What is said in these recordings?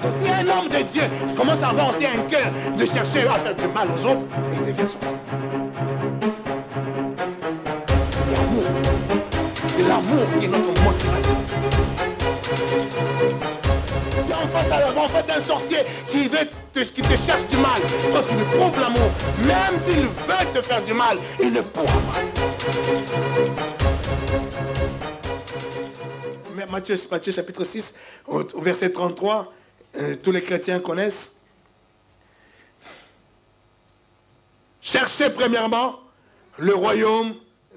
Donc si un homme de Dieu commence à avoir aussi un cœur de chercher à faire du mal aux autres, il devient sorcier. C'est l'amour. C'est l'amour qui est notre motivation. Tu es en fait un sorcier qui te cherche du mal. Quand tu lui prouves l'amour, même s'il veut te faire du mal, il ne pourra pas. Matthieu chapitre 6, au verset 33, tous les chrétiens connaissent. Cherchez premièrement le royaume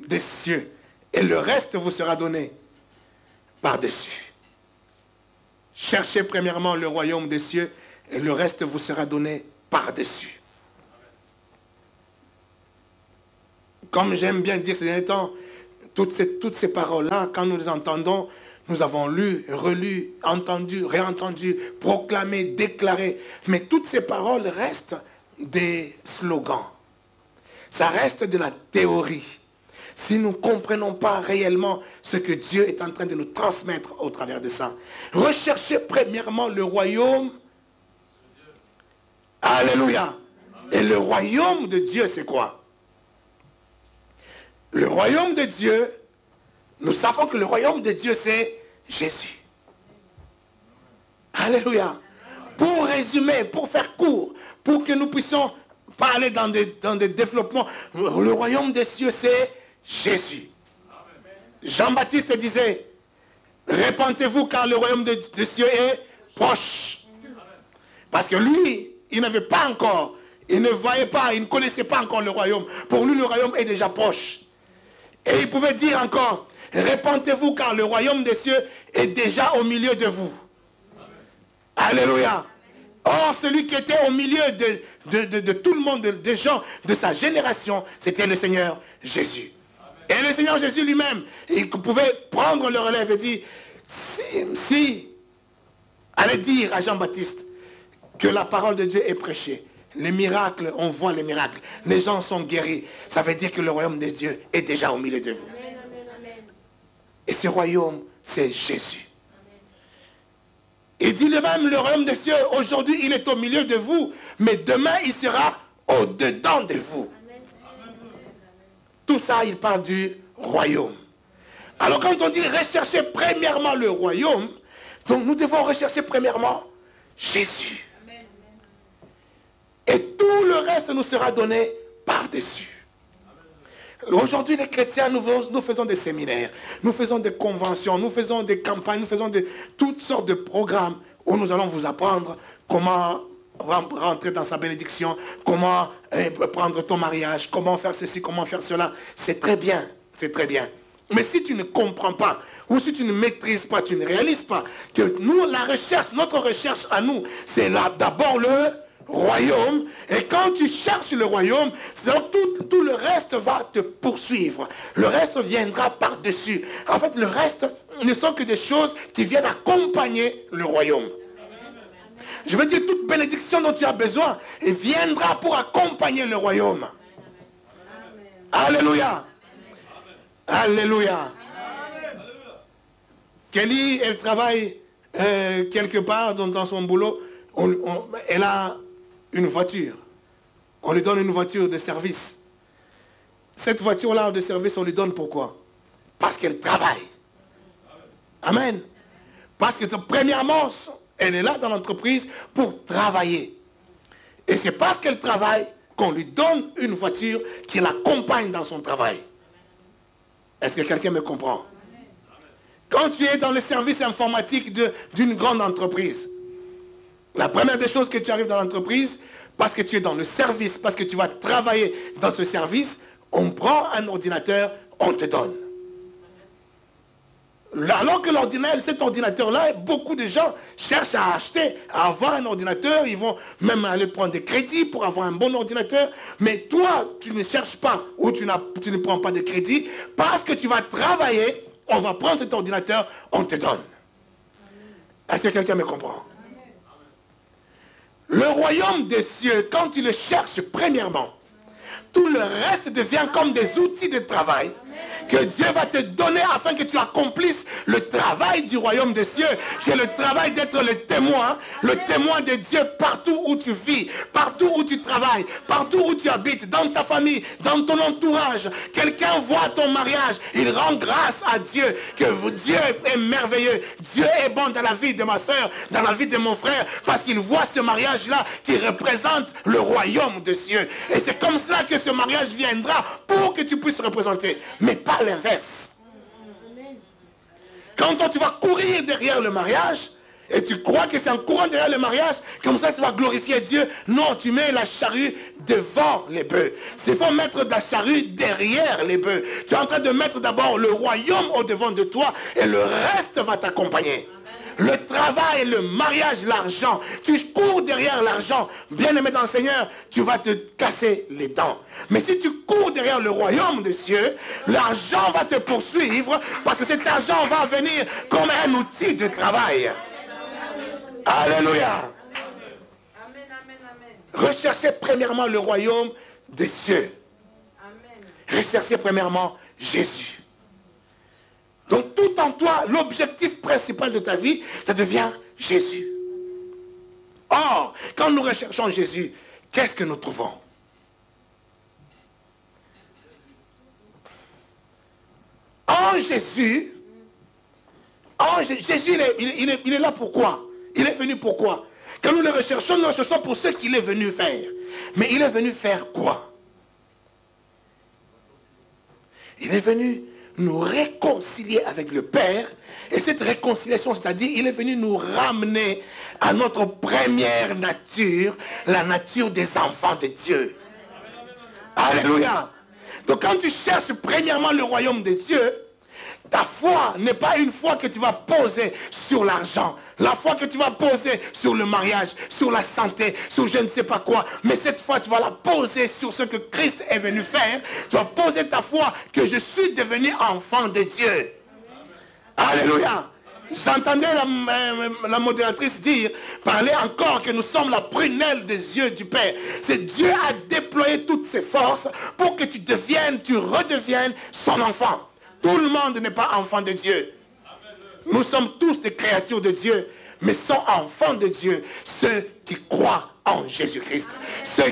des cieux et le reste vous sera donné par-dessus. Cherchez premièrement le royaume des cieux et le reste vous sera donné par-dessus. Comme j'aime bien dire ces derniers temps, toutes ces paroles-là, quand nous les entendons, nous avons lu, relu, entendu, réentendu, proclamé, déclaré. Mais toutes ces paroles restent des slogans. Ça reste de la théorie. Si nous ne comprenons pas réellement ce que Dieu est en train de nous transmettre au travers de ça. Recherchez premièrement le royaume. Alléluia. Et le royaume de Dieu, c'est quoi? Le royaume de Dieu, nous savons que le royaume de Dieu, c'est Jésus. Alléluia. Pour résumer, pour faire court, pour que nous puissions parler dans des développements, le royaume des cieux, c'est Jésus. Jean-Baptiste disait, répentez-vous car le royaume des cieux est proche. Parce que lui, il n'avait pas encore, il ne voyait pas, il ne connaissait pas encore le royaume. Pour lui, le royaume est déjà proche. Et il pouvait dire encore, répentez-vous car le royaume des cieux est déjà au milieu de vous. Alléluia. Or, celui qui était au milieu de tout le monde, des gens de sa génération, c'était le Seigneur Jésus. Et le Seigneur Jésus lui-même, il pouvait prendre le relève et dire, si allez dire à Jean-Baptiste que la parole de Dieu est prêchée, les miracles, on voit les miracles, les gens sont guéris, ça veut dire que le royaume de Dieu est déjà au milieu de vous. Amen, amen, amen. Et ce royaume, c'est Jésus. Il dit le même, le royaume des cieux, aujourd'hui il est au milieu de vous, mais demain il sera au-dedans de vous. Tout ça, il parle du royaume. Alors quand on dit rechercher premièrement le royaume, donc nous devons rechercher premièrement Jésus. Et tout le reste nous sera donné par-dessus. Aujourd'hui, les chrétiens, nous faisons des séminaires, nous faisons des conventions, nous faisons des campagnes, nous faisons toutes sortes de programmes où nous allons vous apprendre comment rentrer dans sa bénédiction, comment prendre ton mariage, comment faire ceci, comment faire cela. C'est très bien, c'est très bien. Mais si tu ne comprends pas, ou si tu ne maîtrises pas, tu ne réalises pas que nous, notre recherche à nous, c'est là d'abord le royaume, et quand tu cherches le royaume, tout le reste va te poursuivre. Le reste viendra par-dessus. En fait, le reste ne sont que des choses qui viennent accompagner le royaume. Je veux dire, toute bénédiction dont tu as besoin, elle viendra pour accompagner le royaume. Alléluia. Alléluia. Kelly, elle travaille quelque part dans son boulot. Elle a une voiture. On lui donne une voiture de service. Cette voiture-là de service, on lui donne pourquoi? Parce qu'elle travaille. Amen. Parce que premièrement, elle est là dans l'entreprise pour travailler. Et c'est parce qu'elle travaille qu'on lui donne une voiture qui l'accompagne dans son travail. Est-ce que quelqu'un me comprend? Quand tu es dans le service informatique d'une grande entreprise, la première des choses que tu arrives dans l'entreprise, parce que tu es dans le service, parce que tu vas travailler dans ce service, on prend un ordinateur, on te donne. Alors que cet ordinateur-là, beaucoup de gens cherchent à acheter, à avoir un ordinateur, ils vont même aller prendre des crédits pour avoir un bon ordinateur, mais toi, tu ne cherches pas, ou tu ne prends pas de crédit, parce que tu vas travailler, on va prendre cet ordinateur, on te donne. Est-ce que quelqu'un me comprend? Le royaume des cieux, quand tu le cherches premièrement, tout le reste devient comme des outils de travail que Dieu va te donner afin que tu accomplisses le travail du royaume des cieux, qui est le travail d'être le témoin de Dieu partout où tu vis, partout où tu travailles, partout où tu habites, dans ta famille, dans ton entourage. Quelqu'un voit ton mariage, il rend grâce à Dieu, que Dieu est merveilleux, Dieu est bon dans la vie de ma soeur, dans la vie de mon frère, parce qu'il voit ce mariage-là qui représente le royaume de Dieu. Et c'est comme ça que ce mariage viendra pour que tu puisses représenter, mais pas l'inverse. Quand toi tu vas courir derrière le mariage, et tu crois que c'est en courant derrière le mariage, comme ça tu vas glorifier Dieu. Non, tu mets la charrue devant les bœufs. Il faut mettre la charrue derrière les bœufs. Tu es en train de mettre d'abord le royaume au devant de toi, et le reste va t'accompagner. Le travail, le mariage, l'argent. Tu cours derrière l'argent. Bien-aimé dans le Seigneur, tu vas te casser les dents. Mais si tu cours derrière le royaume des cieux, l'argent va te poursuivre, parce que cet argent va venir comme un outil de travail. Alléluia. Recherchez premièrement le royaume des cieux. Recherchez premièrement Jésus. Donc tout en toi, l'objectif principal de ta vie, ça devient Jésus. Or, quand nous recherchons Jésus, qu'est-ce que nous trouvons? En Jésus, Jésus, il est là pourquoi? Il est venu pourquoi? Quand nous le recherchons pour ce qu'il est venu faire. Mais il est venu faire quoi? Il est venu nous réconcilier avec le Père. Et cette réconciliation, c'est-à-dire, il est venu nous ramener à notre première nature, la nature des enfants de Dieu. Alléluia. Donc quand tu cherches premièrement le royaume des cieux, ta foi n'est pas une foi que tu vas poser sur l'argent. La foi que tu vas poser sur le mariage, sur la santé, sur je ne sais pas quoi. Mais cette fois, tu vas la poser sur ce que Christ est venu faire. Tu vas poser ta foi que je suis devenu enfant de Dieu. Alléluia. J'entendais la modératrice parler encore que nous sommes la prunelle des yeux du Père. C'est Dieu a déployé toutes ses forces pour que tu redeviennes son enfant. Tout le monde n'est pas enfant de Dieu. Nous sommes tous des créatures de Dieu, mais sont enfants de Dieu, ceux qui croient en Jésus-Christ. Ceux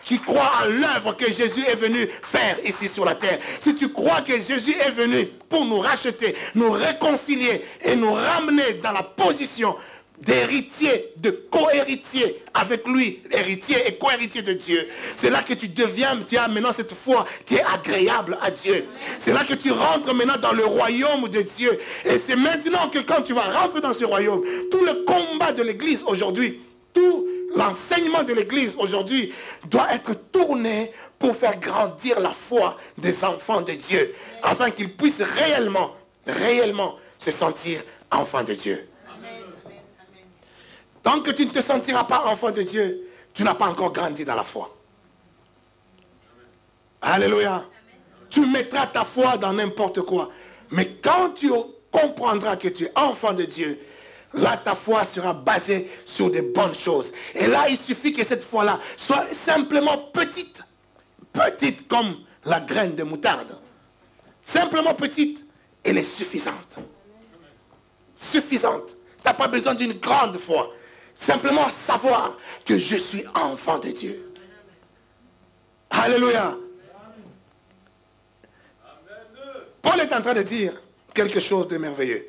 qui croient en l'œuvre que Jésus est venu faire ici sur la terre. Si tu crois que Jésus est venu pour nous racheter, nous réconcilier et nous ramener dans la position d'héritier, de co-héritier avec lui, héritier et co-héritier de Dieu. C'est là que tu as maintenant cette foi qui est agréable à Dieu. C'est là que tu rentres maintenant dans le royaume de Dieu. Et c'est maintenant que quand tu vas rentrer dans ce royaume, tout le combat de l'église aujourd'hui, tout l'enseignement de l'église aujourd'hui doit être tourné pour faire grandir la foi des enfants de Dieu, afin qu'ils puissent réellement se sentir enfants de Dieu. Tant que tu ne te sentiras pas enfant de Dieu, tu n'as pas encore grandi dans la foi. Alléluia. Amen. Tu mettras ta foi dans n'importe quoi. Mais quand tu comprendras que tu es enfant de Dieu, là ta foi sera basée sur des bonnes choses. Et là il suffit que cette foi-là soit simplement petite. Petite comme la graine de moutarde. Simplement petite, elle est suffisante. Suffisante. Tu n'as pas besoin d'une grande foi. Simplement savoir que je suis enfant de Dieu. Alléluia. Paul est en train de dire quelque chose de merveilleux.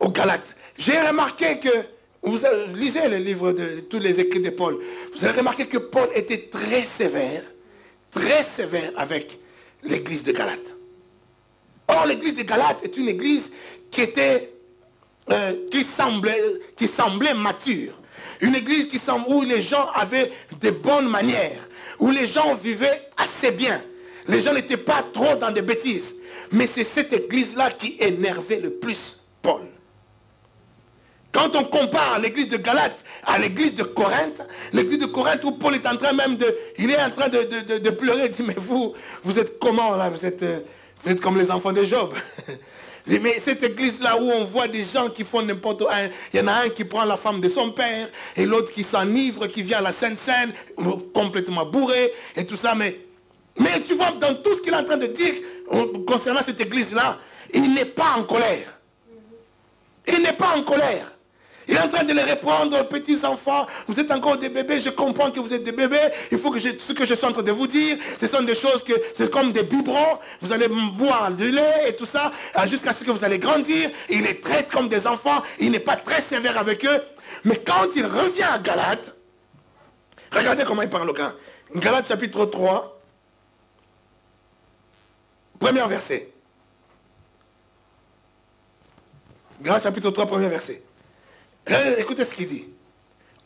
Aux Galates. J'ai remarqué que, vous lisez le livre de tous les écrits de Paul, vous avez remarqué que Paul était très sévère avec l'église de Galates. Or, l'église de Galates est une église qui semblait mature. Une église où les gens avaient de bonnes manières, où les gens vivaient assez bien. Les gens n'étaient pas trop dans des bêtises. Mais c'est cette église-là qui énervait le plus Paul. Quand on compare l'église de Galate à l'église de Corinthe où Paul est en train même de pleurer, il dit, mais vous êtes comment là, vous êtes comme les enfants de Job. Mais cette église-là où on voit des gens qui font n'importe quoi, il y en a un qui prend la femme de son père, et l'autre qui s'enivre, qui vient à la Sainte Seine, complètement bourré, et tout ça, mais Mais tu vois, dans tout ce qu'il est en train de dire concernant cette église-là, il n'est pas en colère. Il n'est pas en colère. Il est en train de les répondre, petits enfants, vous êtes encore des bébés, je comprends que vous êtes des bébés, il faut que ce que je suis en train de vous dire, ce sont des choses que, c'est comme des biberons, vous allez boire du lait et tout ça, jusqu'à ce que vous allez grandir. Il les traite comme des enfants, il n'est pas très sévère avec eux. Mais quand il revient à Galates, regardez comment il parle au gars. Galates chapitre 3, premier verset. Galates chapitre 3, premier verset. Écoutez ce qu'il dit.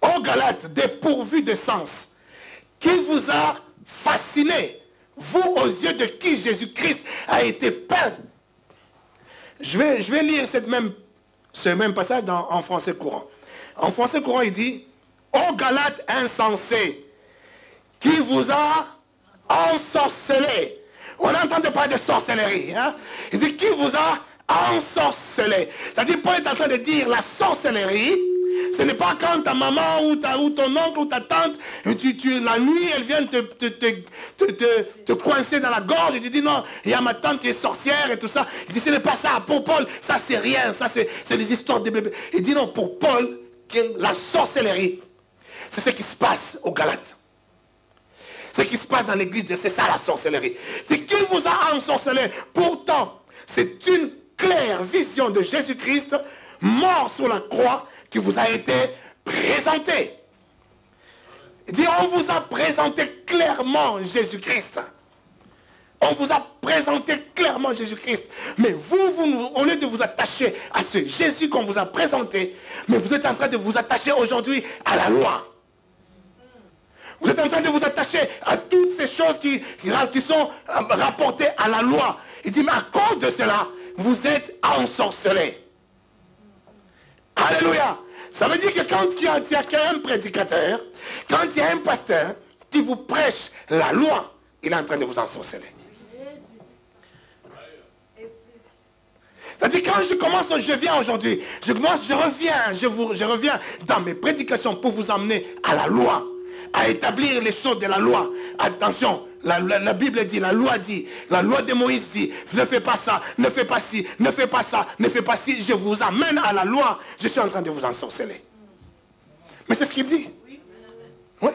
Ô Galates, dépourvus de sens, qui vous a fasciné, vous aux yeux de qui Jésus-Christ a été peint. Je vais lire ce même passage en français courant. En français courant, il dit, ô Galates insensés, qui vous a ensorcelé. On entend parler de sorcellerie. Hein? Il dit, qui vous a ensorcelé. C'est-à-dire, Paul est en train de dire la sorcellerie, ce n'est pas quand ta maman ou ton oncle ou ta tante, la nuit, elle vient te coincer dans la gorge et tu dis non, il y a ma tante qui est sorcière et tout ça. Il dit ce n'est pas ça. Pour Paul, ça c'est rien, ça c'est des histoires de bébés. Il dit non, pour Paul, la sorcellerie, c'est ce qui se passe aux Galates. Ce qui se passe dans l'église, c'est ça la sorcellerie. C'est qui vous a ensorcelé. Pourtant, c'est une claire vision de Jésus-Christ, mort sur la croix, qui vous a été présentée. Il dit, on vous a présenté clairement Jésus-Christ. On vous a présenté clairement Jésus-Christ. Mais vous, au lieu de vous attacher à ce Jésus qu'on vous a présenté, mais vous êtes en train de vous attacher aujourd'hui à la loi. Vous êtes en train de vous attacher à toutes ces choses qui sont rapportées à la loi. Il dit, mais à cause de cela, vous êtes ensorcelés. Alléluia. Ça veut dire que quand il y a un prédicateur, quand il y a un pasteur qui vous prêche la loi, il est en train de vous ensorceler. C'est-à-dire quand je viens aujourd'hui, je reviens dans mes prédications pour vous emmener à la loi, à établir les choses de la loi. Attention, la Bible dit, la loi de Moïse dit, ne fais pas ça, ne fais pas ci, ne fais pas ça, ne fais pas ci, je vous amène à la loi, je suis en train de vous ensorceler. Mais c'est ce qu'il dit. Oui.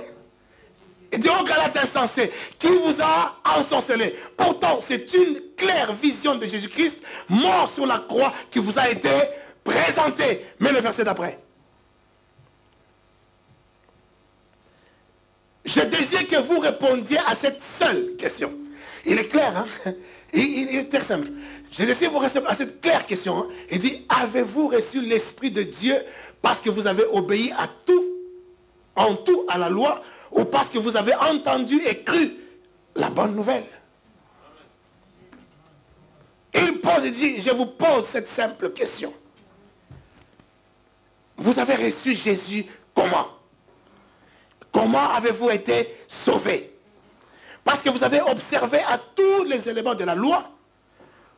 Il dit, oh Galates insensés, qui vous a ensorcelé. Pourtant, c'est une claire vision de Jésus-Christ, mort sur la croix, qui vous a été présentée. Mais le verset d'après. Je désire que vous répondiez à cette seule question. Il est clair, hein? Il est très simple. Je désire vous répondre à cette claire question. Hein? Il dit, avez-vous reçu l'Esprit de Dieu parce que vous avez obéi à tout, en tout à la loi, ou parce que vous avez entendu et cru la bonne nouvelle? Il pose et dit, je vous pose cette simple question. Vous avez reçu Jésus comment? Comment avez-vous été sauvés? Parce que vous avez observé à tous les éléments de la loi,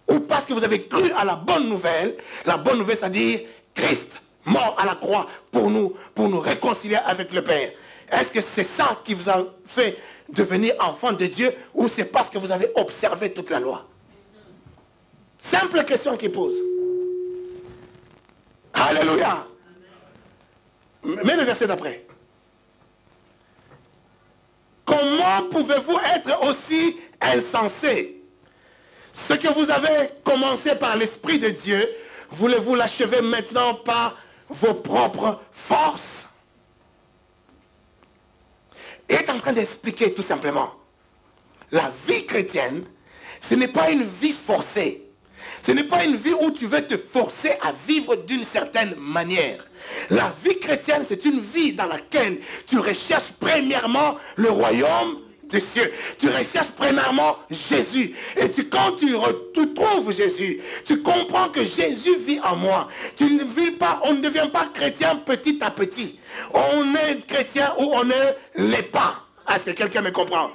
ou parce que vous avez cru à la bonne nouvelle, c'est-à-dire Christ mort à la croix pour nous réconcilier avec le Père. Est-ce que c'est ça qui vous a fait devenir enfant de Dieu, ou c'est parce que vous avez observé toute la loi? Simple question qu'il pose. Alléluia. Mets le verset d'après. Comment pouvez-vous être aussi insensé? Ce que vous avez commencé par l'Esprit de Dieu, voulez-vous l'achever maintenant par vos propres forces? Il est en train d'expliquer tout simplement. La vie chrétienne, ce n'est pas une vie forcée. Ce n'est pas une vie où tu veux te forcer à vivre d'une certaine manière. La vie chrétienne, c'est une vie dans laquelle tu recherches premièrement le royaume des cieux. Tu recherches premièrement Jésus. Et quand tu trouves Jésus, tu comprends que Jésus vit en moi. On ne devient pas chrétien petit à petit. On est chrétien où on ne l'est pas. Est-ce que quelqu'un me comprend?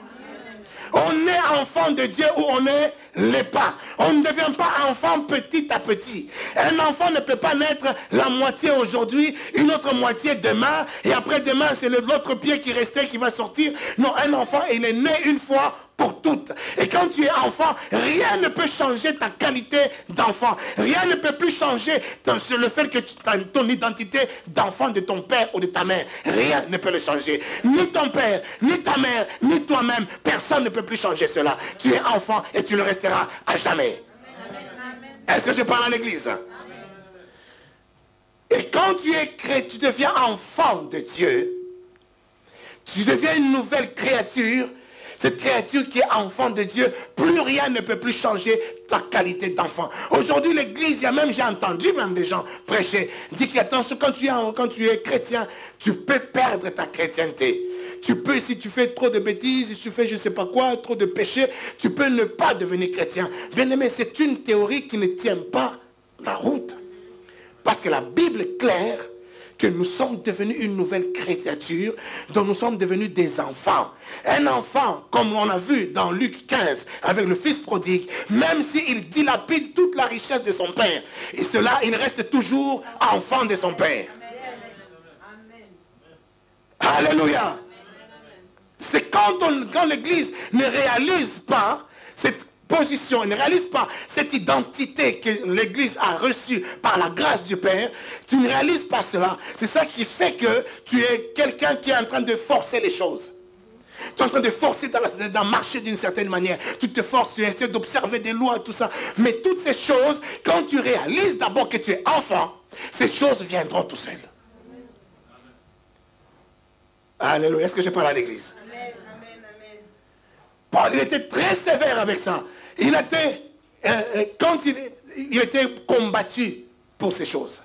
On est enfant de Dieu où on ne l'est pas. On ne devient pas enfant petit à petit. Un enfant ne peut pas naître la moitié aujourd'hui, une autre moitié demain, et après demain c'est l'autre pied qui restait qui va sortir. Non, un enfant il est né une fois, pour toutes. Et quand tu es enfant, rien ne peut changer ta qualité d'enfant. Rien ne peut plus changer le fait que ton identité d'enfant de ton père ou de ta mère. Rien ne peut le changer. Ni ton père, ni ta mère, ni toi-même. Personne ne peut plus changer cela. Tu es enfant et tu le resteras à jamais. Est-ce que je parle à l'église? Et quand tu deviens enfant de Dieu, tu deviens une nouvelle créature. Cette créature qui est enfant de Dieu, plus rien ne peut plus changer ta qualité d'enfant. Aujourd'hui, l'église, j'ai entendu même des gens prêcher, dire qu'attention, quand tu es chrétien, tu peux perdre ta chrétienté. Tu peux, si tu fais trop de bêtises, si tu fais je ne sais pas quoi, trop de péchés, tu peux ne pas devenir chrétien. Bien aimé, c'est une théorie qui ne tient pas la route. Parce que la Bible est claire que nous sommes devenus une nouvelle créature, dont nous sommes devenus des enfants. Un enfant, comme on a vu dans Luc 15, avec le fils prodigue, même s'il dilapide toute la richesse de son père, et cela, il reste toujours enfant de son père. Amen. Alléluia. C'est quand l'église ne réalise pas cette position, ne réalise pas cette identité que l'église a reçue par la grâce du Père, tu ne réalises pas cela. C'est ça qui fait que tu es quelqu'un qui est en train de forcer les choses. Tu es en train de forcer dans marcher d'une certaine manière. Tu te forces, tu essaies d'observer des lois, tout ça. Mais toutes ces choses, quand tu réalises d'abord que tu es enfant, ces choses viendront tout seules. Alléluia. Est-ce que je parle à l'église? Paul, il était très sévère avec ça. Quand il était combattu pour ces choses.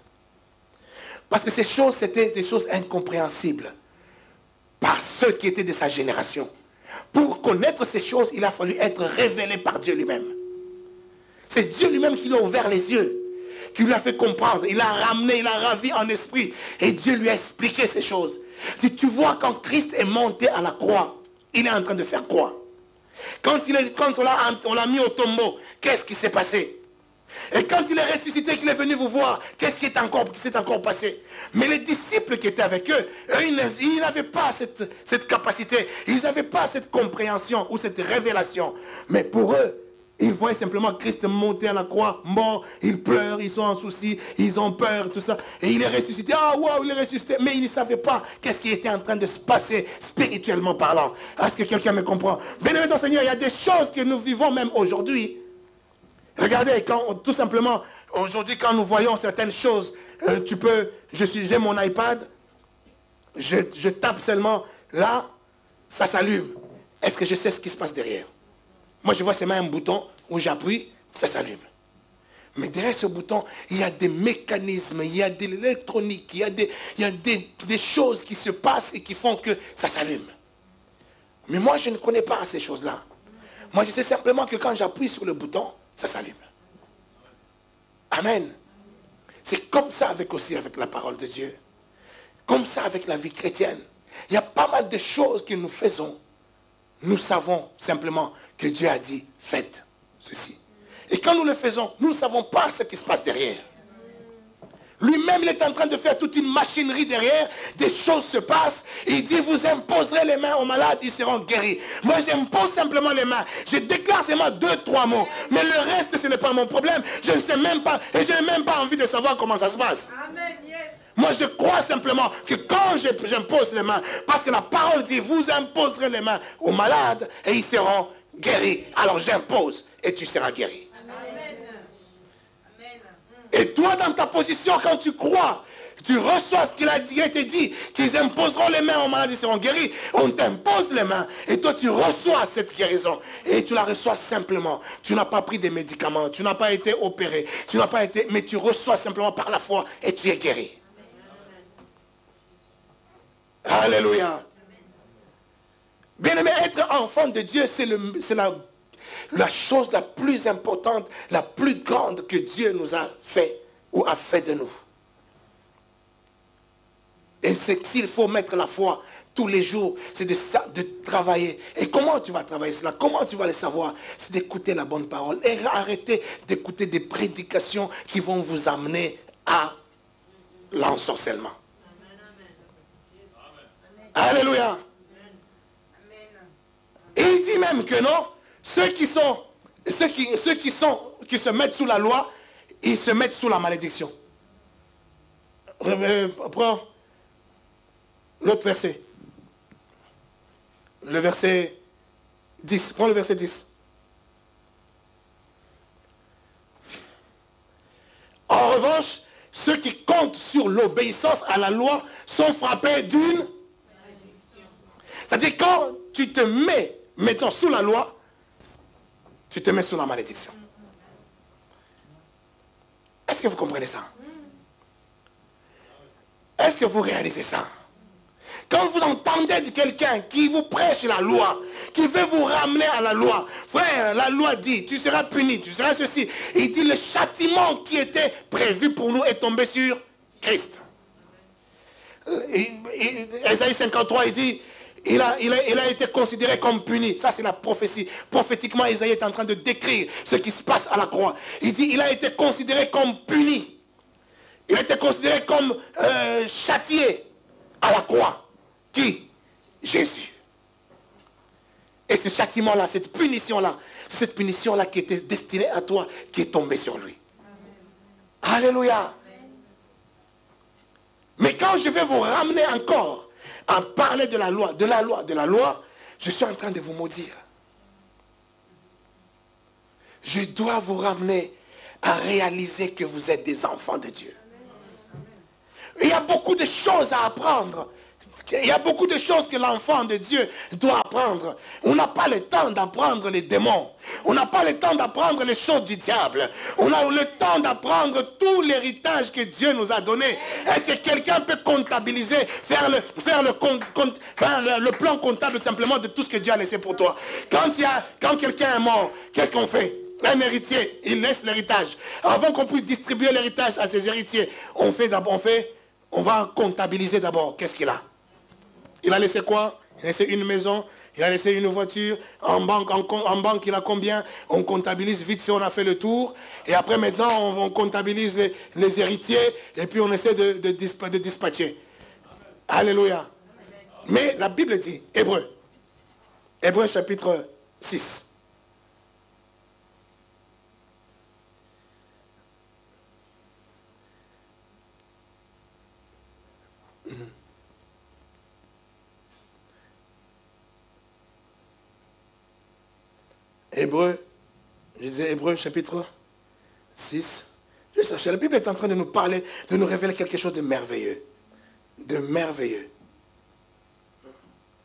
Parce que ces choses, c'était des choses incompréhensibles par ceux qui étaient de sa génération. Pour connaître ces choses, il a fallu être révélé par Dieu lui-même. C'est Dieu lui-même qui lui a ouvert les yeux, qui lui a fait comprendre. Il a ramené, il a ravi en esprit. Et Dieu lui a expliqué ces choses. Tu vois, quand Christ est monté à la croix, il est en train de faire quoi? Quand on l'a mis au tombeau, qu'est-ce qui s'est passé? Et quand il est ressuscité, qu'il est venu vous voir, qu'est-ce qui s'est encore passé? Mais les disciples qui étaient avec eux, ils n'avaient pas cette capacité, ils n'avaient pas cette compréhension ou cette révélation. Mais pour eux, ils voyaient simplement Christ monter à la croix, mort, ils pleurent, ils sont en souci, ils ont peur, tout ça. Et il est ressuscité, ah waouh, il est ressuscité. Mais ils ne savaient pas qu'est-ce qui était en train de se passer spirituellement parlant. Est-ce que quelqu'un me comprend? Bien-aimé dans Seigneur, il y a des choses que nous vivons même aujourd'hui. Regardez, tout simplement, aujourd'hui quand nous voyons certaines choses, j'ai mon iPad, je tape seulement, là, ça s'allume. Est-ce que je sais ce qui se passe derrière? Moi, je vois seulement un bouton où j'appuie, ça s'allume. Mais derrière ce bouton, il y a des mécanismes, il y a de l'électronique, il y a des choses qui se passent et qui font que ça s'allume. Mais moi, je ne connais pas ces choses-là. Moi, je sais simplement que quand j'appuie sur le bouton, ça s'allume. Amen. C'est comme ça avec la parole de Dieu. Comme ça avec la vie chrétienne. Il y a pas mal de choses que nous faisons. Nous savons simplement que Dieu a dit, faites ceci. Et quand nous le faisons, nous ne savons pas ce qui se passe derrière. Lui-même, il est en train de faire toute une machinerie derrière. Des choses se passent. Il dit, vous imposerez les mains aux malades, ils seront guéris. Moi, j'impose simplement les mains. Je déclare seulement 2-3 mots. Mais le reste, ce n'est pas mon problème. Je ne sais même pas. Et je n'ai même pas envie de savoir comment ça se passe. Amen, yes. Moi, je crois simplement que quand j'impose les mains, parce que la parole dit, vous imposerez les mains aux malades et ils seront guéris. Alors j'impose et tu seras guéri. Et toi, dans ta position, quand tu crois, tu reçois ce qu'il a été dit, qu'ils imposeront les mains aux malades, ils seront guéris. On t'impose les mains. Et toi, tu reçois cette guérison. Et tu la reçois simplement. Tu n'as pas pris des médicaments. Tu n'as pas été opéré. Mais tu reçois simplement par la foi et tu es guéri. Amen. Alléluia. Bien-aimé, être enfant de Dieu, c'est la chose la plus importante, la plus grande que Dieu nous a fait ou a fait de nous. Et c'est qu'il faut mettre la foi tous les jours, c'est de travailler. Et comment tu vas travailler cela? Comment tu vas le savoir? C'est d'écouter la bonne parole. Et arrêter d'écouter des prédications qui vont vous amener à l'ensorcellement. Alléluia. Et il dit même que non, ceux qui se mettent sous la loi, ils se mettent sous la malédiction. Prends l'autre verset. Le verset 10. Prends le verset 10. En revanche, ceux qui comptent sur l'obéissance à la loi sont frappés d'une malédiction. C'est-à-dire quand tu te mets maintenant sous la loi, tu te mets sous la malédiction. Est-ce que vous comprenez ça? Est-ce que vous réalisez ça? Quand vous entendez de quelqu'un qui vous prêche la loi, qui veut vous ramener à la loi, frère, la loi dit, tu seras puni, tu seras ceci. Il dit, le châtiment qui était prévu pour nous est tombé sur Christ. Ésaïe 53, il dit, il a été considéré comme puni. Ça, c'est la prophétie. Prophétiquement, Ésaïe est en train de décrire ce qui se passe à la croix. Il dit, il a été considéré comme puni. Il a été considéré comme châtié à la croix. Qui? Jésus. Et ce châtiment-là, cette punition-là, c'est cette punition-là qui était destinée à toi, qui est tombée sur lui. Amen. Alléluia. Amen. Mais quand je vais vous ramener encore à parler de la loi, je suis en train de vous maudire. Je dois vous ramener à réaliser que vous êtes des enfants de Dieu. Il y a beaucoup de choses à apprendre. Il y a beaucoup de choses que l'enfant de Dieu doit apprendre. On n'a pas le temps d'apprendre les démons. On n'a pas le temps d'apprendre les choses du diable. On a le temps d'apprendre tout l'héritage que Dieu nous a donné. Est-ce que quelqu'un peut comptabiliser, faire le plan comptable simplement de tout ce que Dieu a laissé pour toi? Quand quelqu'un est mort, qu'est-ce qu'on fait? Un héritier, il laisse l'héritage. Avant qu'on puisse distribuer l'héritage à ses héritiers, on va comptabiliser d'abord. Qu'est-ce qu'il a? Il a laissé quoi? Il a laissé une maison, il a laissé une voiture. En banque, il a combien? On comptabilise vite fait, on a fait le tour. Et après, maintenant, on comptabilise les héritiers. Et puis, on essaie de dispatcher. Amen. Alléluia. Amen. Mais la Bible dit, Hébreu chapitre 6. Hébreu chapitre 6. Je cherche, la Bible est en train de nous parler, de nous révéler quelque chose de merveilleux. De merveilleux.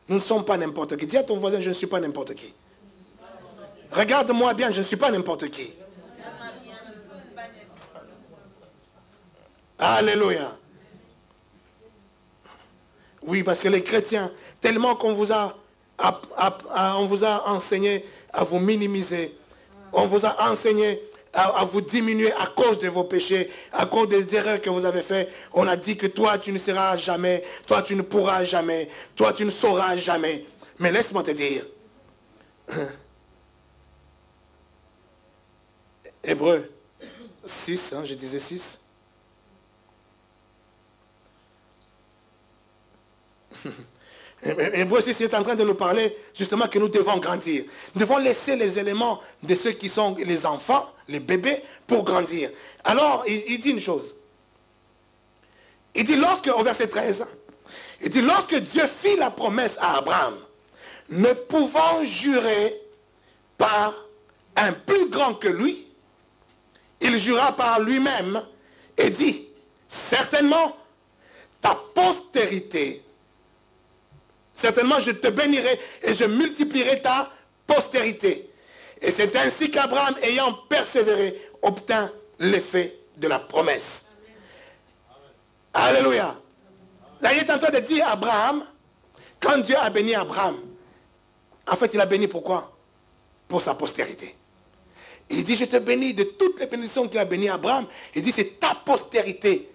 Nous ne sommes pas n'importe qui. Dis à ton voisin, je ne suis pas n'importe qui. Regarde-moi bien, je ne suis pas n'importe qui. Alléluia. Oui, parce que les chrétiens, tellement qu'on vous a enseigné à vous minimiser. On vous a enseigné à vous diminuer à cause de vos péchés, à cause des erreurs que vous avez faites. On a dit que toi, tu ne seras jamais, toi, tu ne pourras jamais, toi, tu ne sauras jamais. Mais laisse-moi te dire, Hébreu 6, je disais 6. Hébreu 6 est en train de nous parler justement que nous devons grandir. Nous devons laisser les éléments de ceux qui sont les enfants, les bébés, pour grandir. Alors, il dit une chose. Il dit au verset 13, il dit lorsque Dieu fit la promesse à Abraham, ne pouvant jurer par un plus grand que lui, il jura par lui-même et dit, certainement, ta postérité, certainement je te bénirai et je multiplierai ta postérité. Et c'est ainsi qu'Abraham, ayant persévéré, obtint l'effet de la promesse. Amen. Alléluia. Là, il est en train de dire à Abraham, quand Dieu a béni Abraham, en fait, il a béni pourquoi? Pour sa postérité. Il dit, je te bénis de toutes les bénédictions qu'il a béni Abraham. Il dit, c'est ta postérité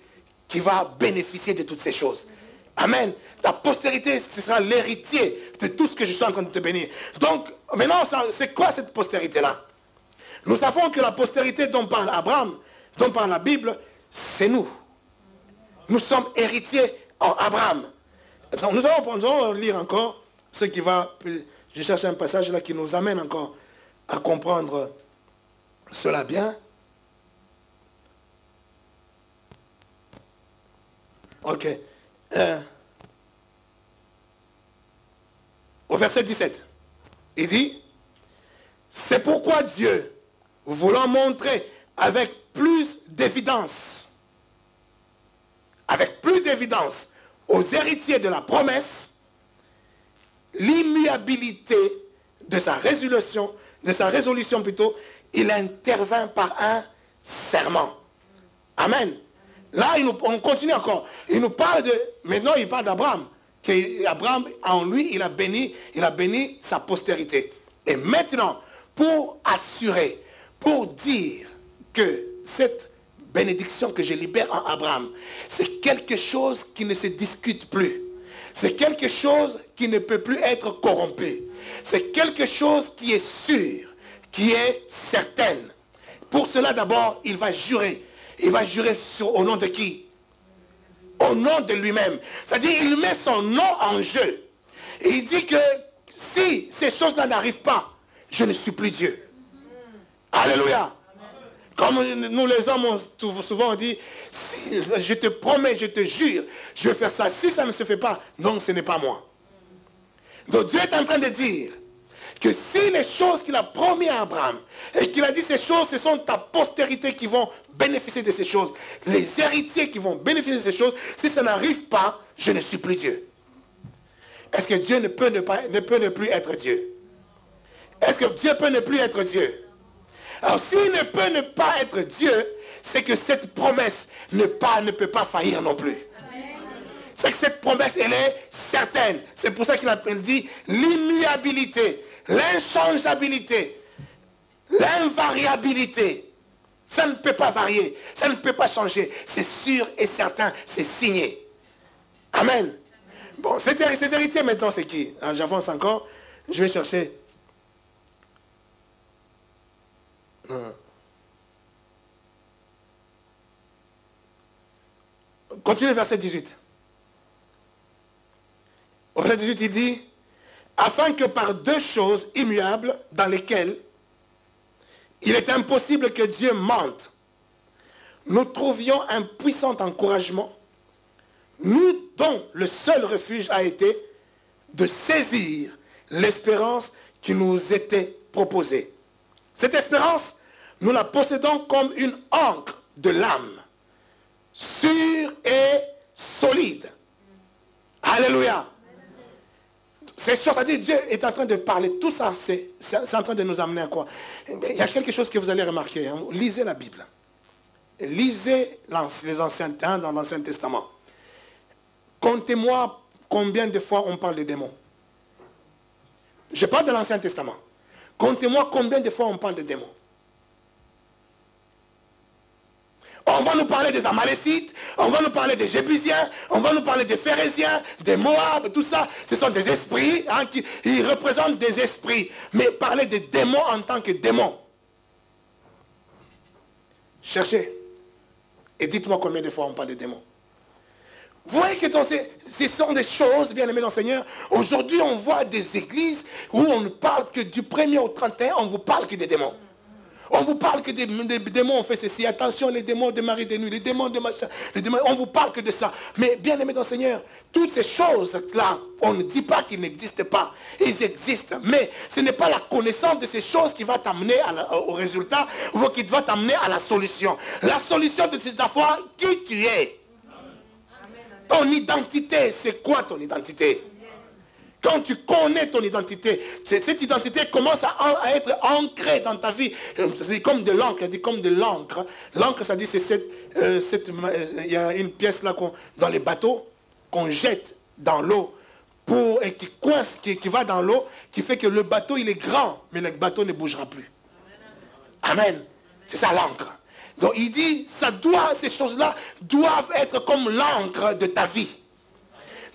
qui va bénéficier de toutes ces choses. Amen. Ta postérité, ce sera l'héritier de tout ce que je suis en train de te bénir. Donc, maintenant, c'est quoi cette postérité-là? Nous savons que la postérité dont parle Abraham, dont parle la Bible, c'est nous. Nous sommes héritiers en Abraham. Donc, nous allons lire encore ce qui va Je cherche un passage là qui nous amène encore à comprendre cela bien. Ok. Au verset 17, il dit, c'est pourquoi Dieu, voulant montrer avec plus d'évidence aux héritiers de la promesse, l'immuabilité de sa résolution plutôt, il intervint par un serment. Amen. Là, on continue encore. Il nous parle de, maintenant il parle d'Abraham. Abraham, en lui, il a béni sa postérité. Et maintenant, pour assurer, pour dire que cette bénédiction que je libère en Abraham, c'est quelque chose qui ne se discute plus. C'est quelque chose qui ne peut plus être corrompu. C'est quelque chose qui est sûr, qui est certaine. Pour cela, d'abord, il va jurer. Il va jurer au nom de qui? Au nom de lui-même. C'est-à-dire, il met son nom en jeu. Et il dit que si ces choses-là n'arrivent pas, je ne suis plus Dieu. Alléluia. Comme nous les hommes, souvent on dit, si je te promets, je te jure, je vais faire ça. Si ça ne se fait pas, donc ce n'est pas moi. Donc Dieu est en train de dire que si les choses qu'il a promis à Abraham, et qu'il a dit ces choses, ce sont ta postérité qui vont bénéficier de ces choses, les héritiers qui vont bénéficier de ces choses, si ça n'arrive pas, je ne suis plus Dieu. Est-ce que Dieu ne peut ne plus être Dieu? Est-ce que Dieu peut ne plus être Dieu? Alors s'il ne peut ne pas être Dieu, c'est que cette promesse ne peut pas faillir non plus. C'est que cette promesse, elle est certaine. C'est pour ça qu'il a dit l'immuabilité, l'inchangeabilité, l'invariabilité. Ça ne peut pas varier, ça ne peut pas changer. C'est sûr et certain, c'est signé. Amen. Bon, ces héritiers maintenant, c'est qui? J'avance encore, je vais chercher. Continuez verset 18. Au verset 18, il dit, afin que par deux choses immuables dans lesquelles il est impossible que Dieu mente, nous trouvions un puissant encouragement, nous dont le seul refuge a été de saisir l'espérance qui nous était proposée. Cette espérance, nous la possédons comme une ancre de l'âme, sûre et solide. Alléluia. C'est chose, c'est-à-dire Dieu est en train de parler, tout ça, c'est en train de nous amener à quoi? Il y a quelque chose que vous allez remarquer, hein. Lisez la Bible. Lisez les anciens temps dans l'Ancien Testament. Comptez-moi combien de fois on parle de démons. Je parle de l'Ancien Testament. Comptez-moi combien de fois on parle de démons. On va nous parler des Amalécites, on va nous parler des Jébusiens, on va nous parler des Phérésiens, des Moab, tout ça. Ce sont des esprits, hein, ils représentent des esprits. Mais parler des démons en tant que démons. Cherchez. Et dites-moi combien de fois on parle de démons. Vous voyez que ce sont des choses, bien aimés dans le Seigneur. Aujourd'hui, on voit des églises où on ne parle que du 1er au 31, on ne vous parle que des démons. On vous parle que des démons ont fait ceci. Attention, les démons de Marie des nuits, les démons de machin, les démons, on vous parle que de ça. Mais bien aimé dans le Seigneur, toutes ces choses-là, on ne dit pas qu'ils n'existent pas. Ils existent. Mais ce n'est pas la connaissance de ces choses qui va t'amener au résultat ou qui va t'amener à la solution. La solution de cette foi, qui tu es. Ton identité, c'est quoi ton identité? Quand tu connais ton identité, cette identité commence à être ancrée dans ta vie. C'est comme de l'encre, elle dit comme de l'encre. L'encre, ça dit, c'est il y a une pièce là dans les bateaux qu'on jette dans l'eau et qui coince, qui va dans l'eau, qui fait que le bateau, il est grand, mais le bateau ne bougera plus. Amen. C'est ça l'encre. Donc il dit, ces choses-là doivent être comme l'encre de ta vie.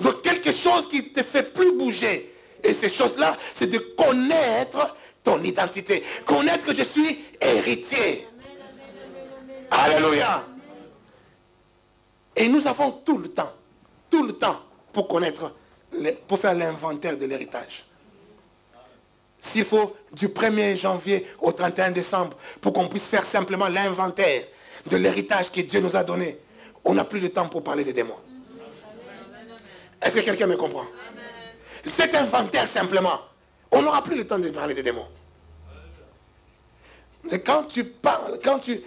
Donc quelque chose qui ne te fait plus bouger. Et ces choses-là, c'est de connaître ton identité. Connaître que je suis héritier. Alléluia. Et nous avons tout le temps pour connaître, pour faire l'inventaire de l'héritage. s'il faut, du 1er janvier au 31 décembre, pour qu'on puisse faire simplement l'inventaire de l'héritage que Dieu nous a donné, on n'a plus de temps pour parler des démons. Est-ce que quelqu'un me comprend? Cet inventaire simplement, on n'aura plus le temps de parler des démons. Mais quand tu parles, quand tu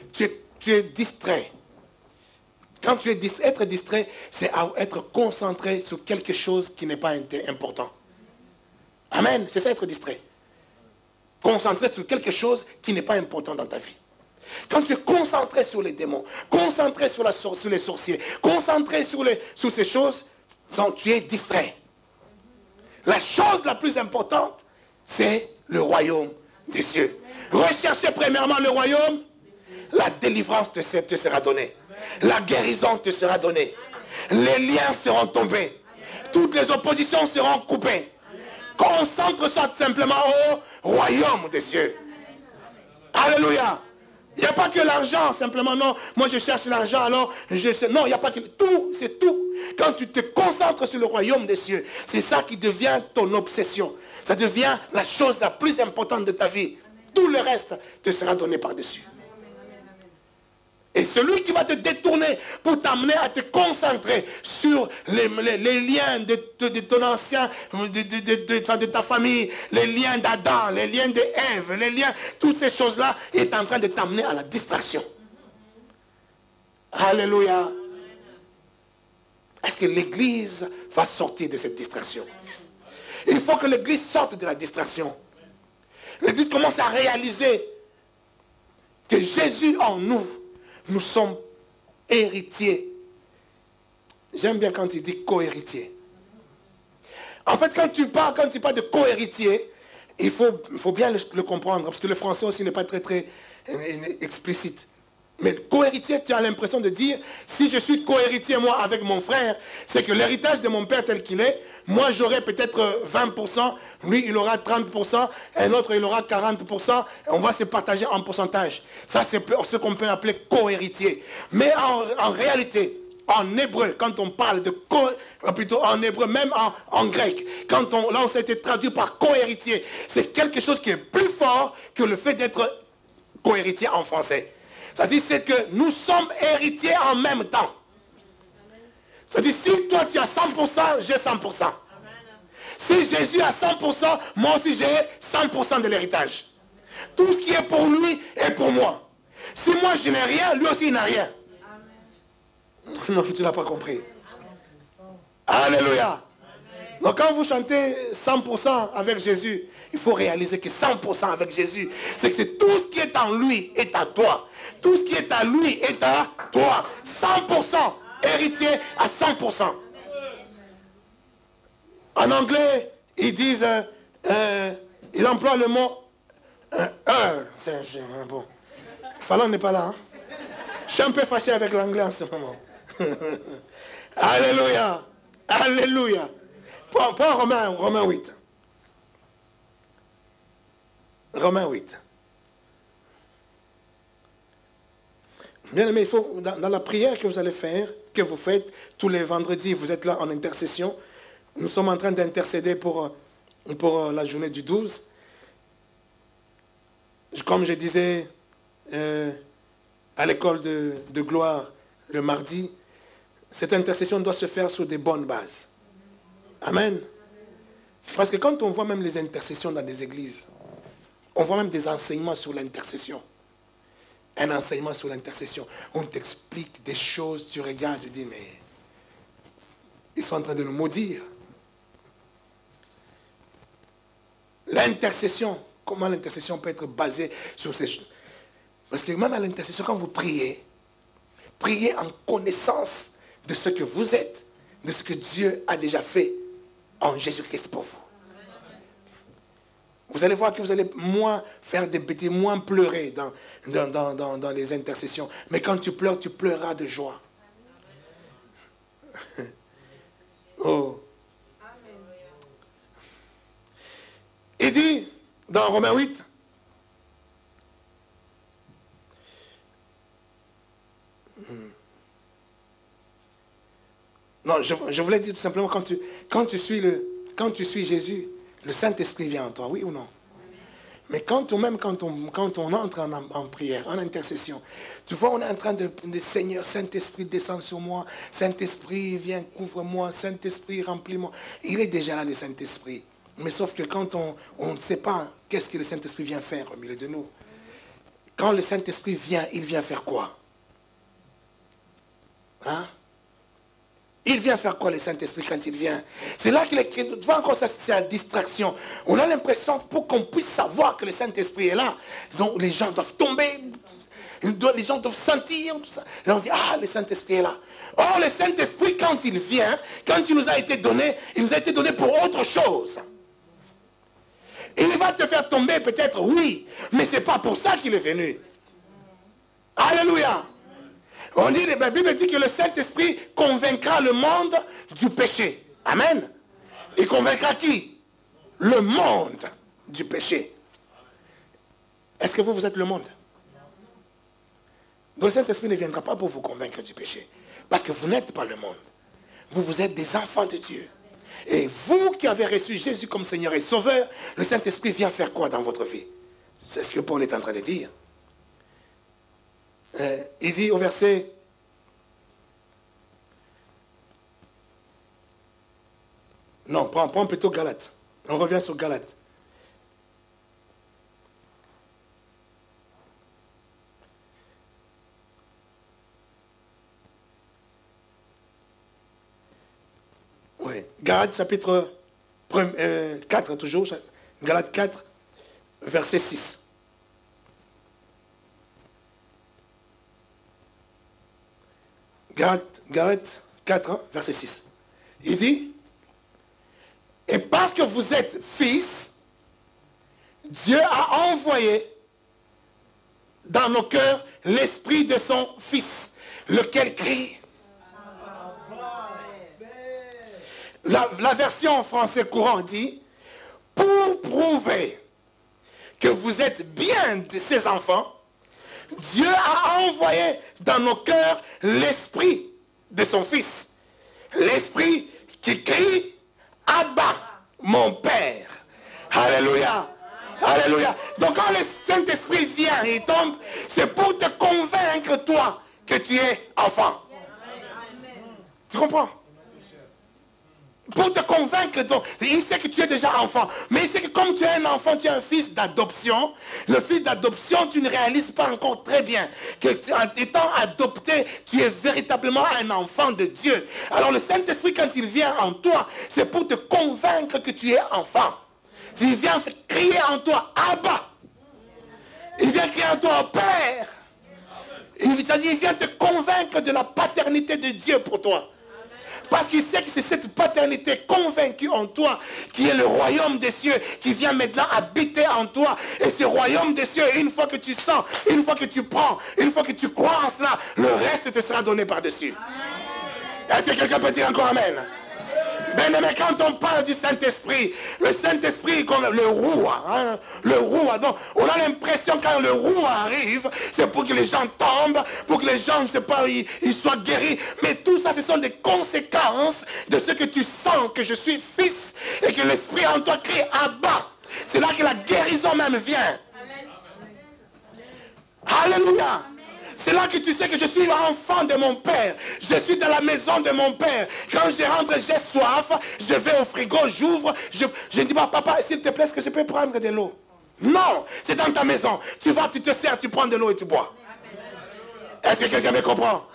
es distrait, quand tu es distrait, être distrait, c'est être concentré sur quelque chose qui n'est pas important. Amen, c'est ça être distrait. Concentré sur quelque chose qui n'est pas important dans ta vie. Quand tu es concentré sur les démons, concentré sur les sorciers, concentré sur ces choses, donc tu es distrait. La chose la plus importante, c'est le royaume des cieux. Recherchez premièrement le royaume, la délivrance te sera donnée. La guérison te sera donnée. Les liens seront tombés. Toutes les oppositions seront coupées. Concentre-toi simplement au royaume des cieux. Alléluia. Il n'y a pas que l'argent, simplement, non. Moi, je cherche l'argent, alors, je sais. Non, il n'y a pas que... Tout, c'est tout. Quand tu te concentres sur le royaume des cieux, c'est ça qui devient ton obsession. Ça devient la chose la plus importante de ta vie. Tout le reste te sera donné par-dessus. Et celui qui va te détourner pour t'amener à te concentrer sur les liens de ton ancien, de ta famille, les liens d'Adam, les liens d'Ève, les liens, toutes ces choses-là, est en train de t'amener à la distraction. Alléluia. Est-ce que l'Église va sortir de cette distraction? Il faut que l'Église sorte de la distraction. L'Église commence à réaliser que Jésus en nous, nous sommes héritiers. J'aime bien quand il dit co-héritier. En fait, quand tu parles de co-héritier, il faut bien le comprendre, parce que le français aussi n'est pas très explicite. Mais co-héritier, tu as l'impression de dire, si je suis co-héritier, moi, avec mon frère, c'est que l'héritage de mon père tel qu'il est, moi, j'aurai peut-être 20%, lui, il aura 30%, un autre, il aura 40%, et on va se partager en pourcentage. Ça, c'est ce qu'on peut appeler co-héritier. Mais en réalité, en hébreu, quand on parle de plutôt en hébreu, même en grec, là où ça a été traduit par co-héritier, c'est quelque chose qui est plus fort que le fait d'être co-héritier en français. C'est-à-dire que nous sommes héritiers en même temps. C'est-à-dire, si toi tu as 100%, j'ai 100%. Si Jésus a 100%, moi aussi j'ai 100% de l'héritage. Tout ce qui est pour lui est pour moi. Si moi je n'ai rien, lui aussi il n'a rien. Non, tu n'as pas compris. Alléluia. Donc quand vous chantez 100% avec Jésus, il faut réaliser que 100% avec Jésus, c'est que tout ce qui est en lui est à toi. Tout ce qui est à lui est à toi. 100%. Héritier à 100%. En anglais, ils disent, ils emploient le mot bon. Fallon n'est pas là. Hein? Je suis un peu fâché avec l'anglais en ce moment. Alléluia. Alléluia. Prends Romains 8. Romains 8. Bien aimé, il faut, dans la prière que vous allez faire, que vous faites tous les vendredis, vous êtes là en intercession. Nous sommes en train d'intercéder pour la journée du 12. Comme je disais à l'école de gloire le mardi, cette intercession doit se faire sur des bonnes bases. Amen. Parce que quand on voit même les intercessions dans des églises, on voit même des enseignements sur l'intercession. Un enseignement sur l'intercession. On t'explique des choses, tu regardes, tu dis, mais ils sont en train de nous maudire. L'intercession, comment l'intercession peut être basée sur ces choses? Parce que même à l'intercession, quand vous priez, priez en connaissance de ce que vous êtes, de ce que Dieu a déjà fait en Jésus-Christ pour vous. Vous allez voir que vous allez moins faire des bêtises, moins pleurer dans les intercessions. Mais quand tu pleureras de joie. Oh. Il dit, dans Romains 8, non, je voulais dire tout simplement, quand tu suis Jésus, le Saint-Esprit vient en toi, oui ou non? Mais quand on entre en prière, en intercession, tu vois, on est en train de Seigneur, Saint-Esprit, descend sur moi. Saint-Esprit, viens, couvre-moi. Saint-Esprit, remplis-moi. Il est déjà là, le Saint-Esprit. Mais sauf que quand on ne sait pas qu'est-ce que le Saint-Esprit vient faire au milieu de nous. Quand le Saint-Esprit vient, il vient faire quoi? Hein? Il vient faire quoi, le Saint-Esprit, quand il vient? C'est là qu'il est... Tu vois encore ça, c'est la distraction. On a l'impression, pour qu'on puisse savoir que le Saint-Esprit est là, donc les gens doivent tomber, les gens doivent sentir, tout ça. Et on dit, ah, le Saint-Esprit est là. Or, le Saint-Esprit, quand il vient, quand il nous a été donné, il nous a été donné pour autre chose. Il va te faire tomber peut-être, oui, mais ce n'est pas pour ça qu'il est venu. Alléluia. On dit, la Bible dit que le Saint-Esprit convaincra le monde du péché. Amen. Il convaincra qui? Le monde du péché. Est-ce que vous êtes le monde? Donc le Saint-Esprit ne viendra pas pour vous convaincre du péché. Parce que vous n'êtes pas le monde. Vous êtes des enfants de Dieu. Et vous qui avez reçu Jésus comme Seigneur et Sauveur, le Saint-Esprit vient faire quoi dans votre vie? C'est ce que Paul est en train de dire. Il dit au verset... Non, prends plutôt Galates. On revient sur Galates. Oui, Galates chapitre 4 toujours, Galates 4, verset 6. Galates 4, hein, verset 6. Il dit, et parce que vous êtes fils, Dieu a envoyé dans nos cœurs l'esprit de son Fils, lequel crie. La version en français courant dit, pour prouver que vous êtes bien de ses enfants, Dieu a envoyé dans nos cœurs l'esprit de son Fils. L'esprit qui crie, Abba, mon Père. Alléluia. Alléluia. Donc quand le Saint-Esprit vient et tombe, c'est pour te convaincre, toi, que tu es enfant. Tu comprends? Pour te convaincre, donc, il sait que tu es déjà enfant. Mais il sait que comme tu es un enfant, tu es un fils d'adoption. Le fils d'adoption, tu ne réalises pas encore très bien que en étant adopté, tu es véritablement un enfant de Dieu. Alors le Saint-Esprit, quand il vient en toi, c'est pour te convaincre que tu es enfant. Il vient crier en toi, Abba. Il vient crier en toi, Père. Il vient te convaincre de la paternité de Dieu pour toi. Parce qu'il sait que c'est cette paternité convaincue en toi qui est le royaume des cieux, qui vient maintenant habiter en toi. Et ce royaume des cieux, une fois que tu sens, une fois que tu prends, une fois que tu crois en cela, le reste te sera donné par-dessus. Est-ce que quelqu'un peut dire encore Amen? Mais quand on parle du Saint-Esprit, le Saint-Esprit comme le roi, hein, le roi, donc on a l'impression quand le roi arrive, c'est pour que les gens tombent, pour que les gens, ne sais pas, ils soient guéris. Mais tout ça, ce sont des conséquences de ce que tu sens que je suis fils et que l'Esprit en toi crie Abba. C'est là que la guérison même vient. Alléluia. C'est là que tu sais que je suis enfant de mon Père. Je suis dans la maison de mon Père. Quand je rentre, j'ai soif. Je vais au frigo, j'ouvre. Je ne dis pas, papa, s'il te plaît, est-ce que je peux prendre de l'eau? Non, c'est dans ta maison. Tu vas, tu te sers, tu prends de l'eau et tu bois. Est-ce que quelqu'un me comprend?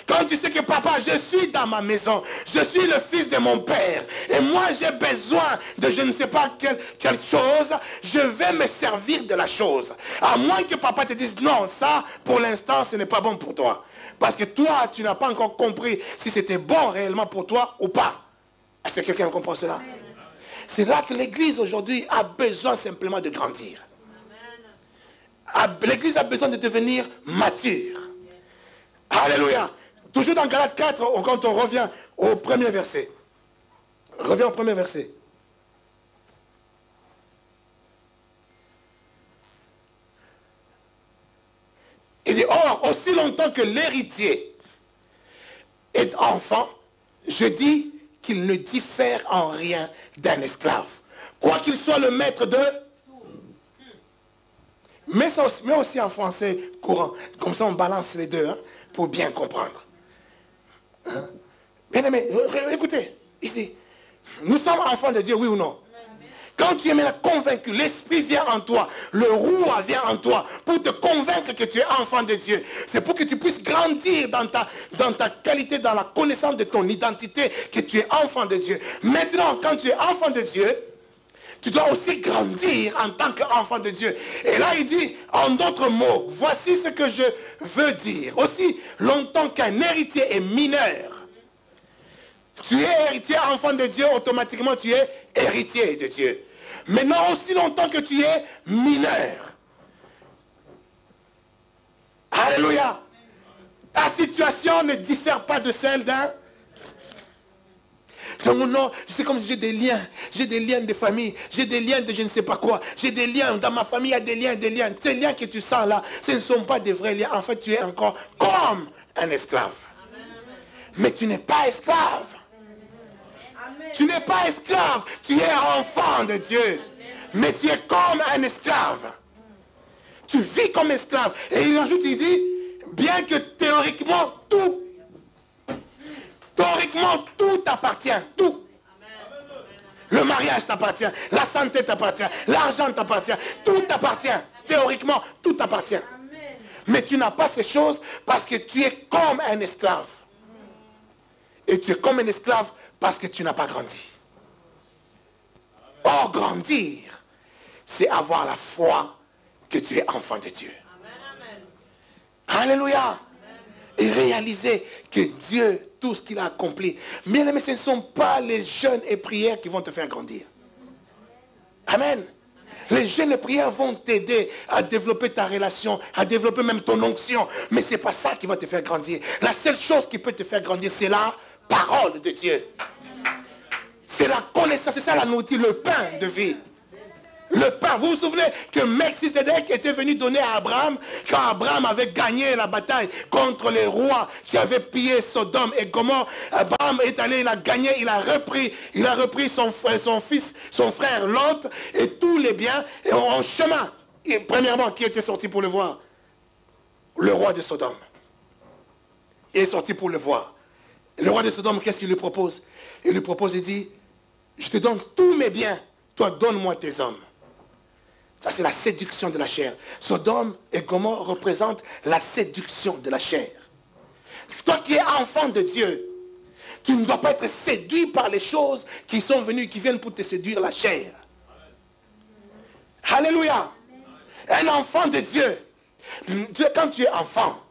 Quand tu sais que papa, je suis dans ma maison, je suis le fils de mon père, et moi j'ai besoin de je ne sais pas quelle chose, je vais me servir de la chose. À moins que papa te dise non, ça pour l'instant ce n'est pas bon pour toi. Parce que toi, tu n'as pas encore compris si c'était bon réellement pour toi ou pas. Est-ce que quelqu'un comprend cela? C'est là que l'église aujourd'hui a besoin simplement de grandir. L'église a besoin de devenir mature. Alléluia. Toujours dans Galates 4, quand on revient au premier verset. Reviens au premier verset. Il dit, or, aussi longtemps que l'héritier est enfant, je dis qu'il ne diffère en rien d'un esclave. Quoi qu'il soit le maître de... Mets aussi en français courant. Comme ça, on balance les deux, hein, pour bien comprendre. Hein? Bien aimé, écoutez, il dit, nous sommes enfants de Dieu, oui ou non? Quand tu es maintenant convaincu, l'Esprit vient en toi, le roi vient en toi pour te convaincre que tu es enfant de Dieu. C'est pour que tu puisses grandir dans ta qualité, dans la connaissance de ton identité, que tu es enfant de Dieu. Maintenant, quand tu es enfant de Dieu, tu dois aussi grandir en tant qu'enfant de Dieu. Et là, il dit, en d'autres mots, voici ce que je veux dire. Aussi longtemps qu'un héritier est mineur, tu es héritier, enfant de Dieu, automatiquement tu es héritier de Dieu. Maintenant, aussi longtemps que tu es mineur. Alléluia. Ta situation ne diffère pas de celle d'un. Donc non, c'est comme si j'ai des liens de famille, j'ai des liens de je ne sais pas quoi, j'ai des liens, dans ma famille il y a des liens. Ces liens que tu sens là, ce ne sont pas des vrais liens. En fait, tu es encore comme un esclave. Mais tu n'es pas esclave. Tu n'es pas esclave, tu es enfant de Dieu. Mais tu es comme un esclave. Tu vis comme esclave. Et il ajoute, il dit, bien que théoriquement tout t'appartient, tout. Le mariage t'appartient, la santé t'appartient, l'argent t'appartient, tout t'appartient. Théoriquement, tout t'appartient. Mais tu n'as pas ces choses parce que tu es comme un esclave. Et tu es comme un esclave parce que tu n'as pas grandi. Or, grandir, c'est avoir la foi que tu es enfant de Dieu. Alléluia. Et réaliser que Dieu, tout ce qu'il a accompli. Bien aimé, ce ne sont pas les jeûnes et prières qui vont te faire grandir. Amen. Les jeûnes et prières vont t'aider à développer ta relation, à développer même ton onction. Mais ce n'est pas ça qui va te faire grandir. La seule chose qui peut te faire grandir, c'est la parole de Dieu. C'est la connaissance, c'est ça la nourriture, le pain de vie. Le pain. Vous vous souvenez que Melchisedec était venu donner à Abraham quand Abraham avait gagné la bataille contre les rois qui avaient pillé Sodome et Gomorrhe. Abraham est allé, il a gagné, il a repris son frère Lot et tous les biens et en chemin. Et premièrement, qui était sorti pour le voir? Le roi de Sodome. Il est sorti pour le voir. Le roi de Sodome, qu'est-ce qu'il lui propose? Il lui propose, il dit, je te donne tous mes biens, toi donne-moi tes hommes. Ça, c'est la séduction de la chair. Sodome et Gomorrhe représentent la séduction de la chair. Toi qui es enfant de Dieu, tu ne dois pas être séduit par les choses qui sont venues, qui viennent pour te séduire la chair. Alléluia. Un enfant de Dieu, quand tu es enfant,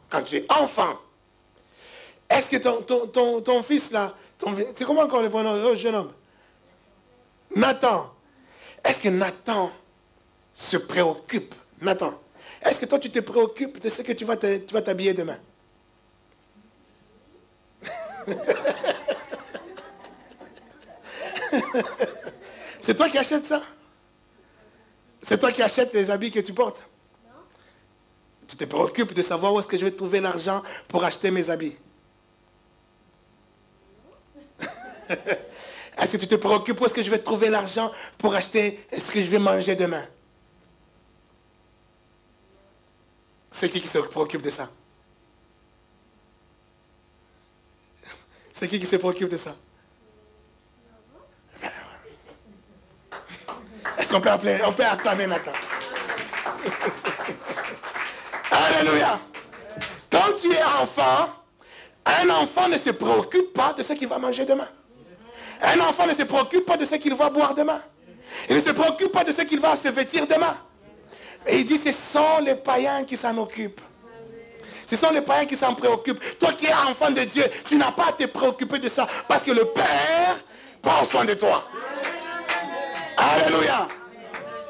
est-ce que ton fils là, c'est comment encore le prénom, jeune homme? Nathan. Est-ce que Nathan se préoccupe? Nathan, est-ce que toi tu te préoccupes de ce que tu vas t'habiller demain? C'est toi qui achètes ça? C'est toi qui achètes les habits que tu portes? Non. Tu te préoccupes de savoir où est-ce que je vais trouver l'argent pour acheter mes habits? Est-ce que tu te préoccupes où est-ce que je vais trouver l'argent pour acheter ce que je vais manger demain? C'est qui se préoccupe de ça? C'est qui se préoccupe de ça? Est-ce qu'on peut appeler, on peut acclamer Nathan? Alléluia! Quand tu es enfant, un enfant ne se préoccupe pas de ce qu'il va manger demain. Un enfant ne se préoccupe pas de ce qu'il va boire demain. Il ne se préoccupe pas de ce qu'il va se vêtir demain. Et il dit, ce sont les païens qui s'en occupent. Ce sont les païens qui s'en préoccupent. Toi qui es enfant de Dieu, tu n'as pas à te préoccuper de ça. Parce que le Père prend soin de toi. Alléluia.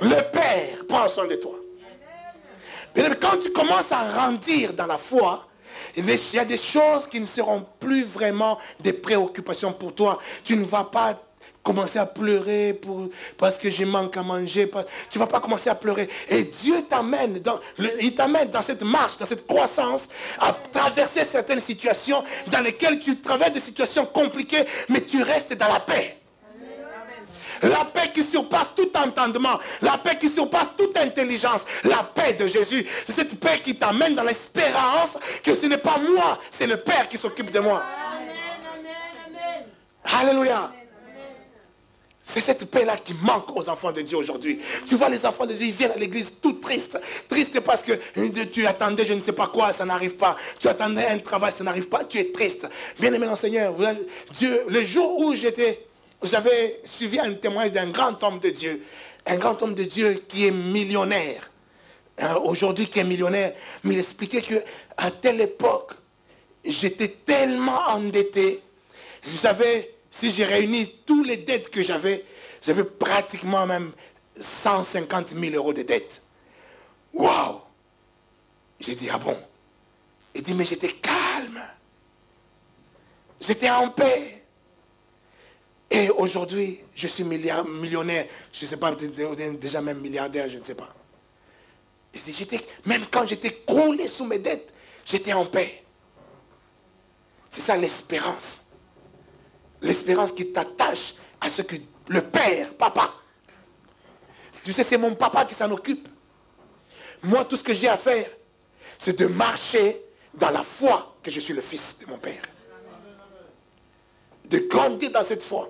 Le Père prend soin de toi. Mais quand tu commences à grandir dans la foi, il y a des choses qui ne seront plus vraiment des préoccupations pour toi. Tu ne vas pas commencer à pleurer parce que je manque à manger. Tu ne vas pas commencer à pleurer. Et Dieu t'amène dans cette marche, dans cette croissance, à traverser certaines situations dans lesquelles tu traverses des situations compliquées, mais tu restes dans la paix. La paix qui surpasse tout entendement. La paix qui surpasse toute intelligence. La paix de Jésus. C'est cette paix qui t'amène dans l'espérance que ce n'est pas moi, c'est le Père qui s'occupe de moi. Alléluia. C'est cette paix-là qui manque aux enfants de Dieu aujourd'hui. Tu vois, les enfants de Dieu, ils viennent à l'église tout tristes. Tristes parce que tu attendais je ne sais pas quoi, ça n'arrive pas. Tu attendais un travail, ça n'arrive pas, tu es triste. Bien-aimé dans le Seigneur, Dieu, le jour où j'avais suivi un témoignage d'un grand homme de Dieu. Un grand homme de Dieu qui est millionnaire. Aujourd'hui qui est millionnaire. Mais il expliquait qu'à telle époque, j'étais tellement endetté. Si j'ai réuni tous les dettes que j'avais pratiquement même 150 000 euros de dettes. Waouh! J'ai dit, ah bon? Il dit, mais j'étais calme. J'étais en paix. Et aujourd'hui, je suis millionnaire. Je ne sais pas, déjà même milliardaire, je ne sais pas. Il dit, même quand j'étais croulé sous mes dettes, j'étais en paix. C'est ça l'espérance. L'espérance qui t'attache à ce que le Père, papa. Tu sais, c'est mon papa qui s'en occupe. Moi, tout ce que j'ai à faire, c'est de marcher dans la foi que je suis le fils de mon Père. De grandir dans cette foi.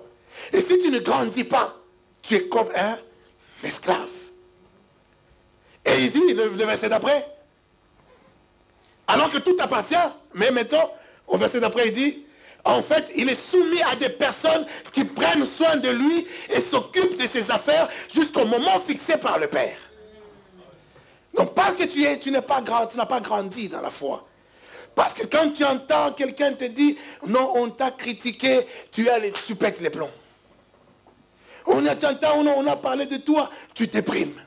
Et si tu ne grandis pas, tu es comme un esclave. Et il dit, le verset d'après, alors que tout appartient, mais maintenant, au verset d'après, il dit, en fait, il est soumis à des personnes qui prennent soin de lui et s'occupent de ses affaires jusqu'au moment fixé par le Père. Donc, parce que tu n'as pas grandi dans la foi. Parce que quand tu entends quelqu'un te dire, non, on t'a critiqué, tu pètes les plombs. On a parlé de toi, tu déprimes.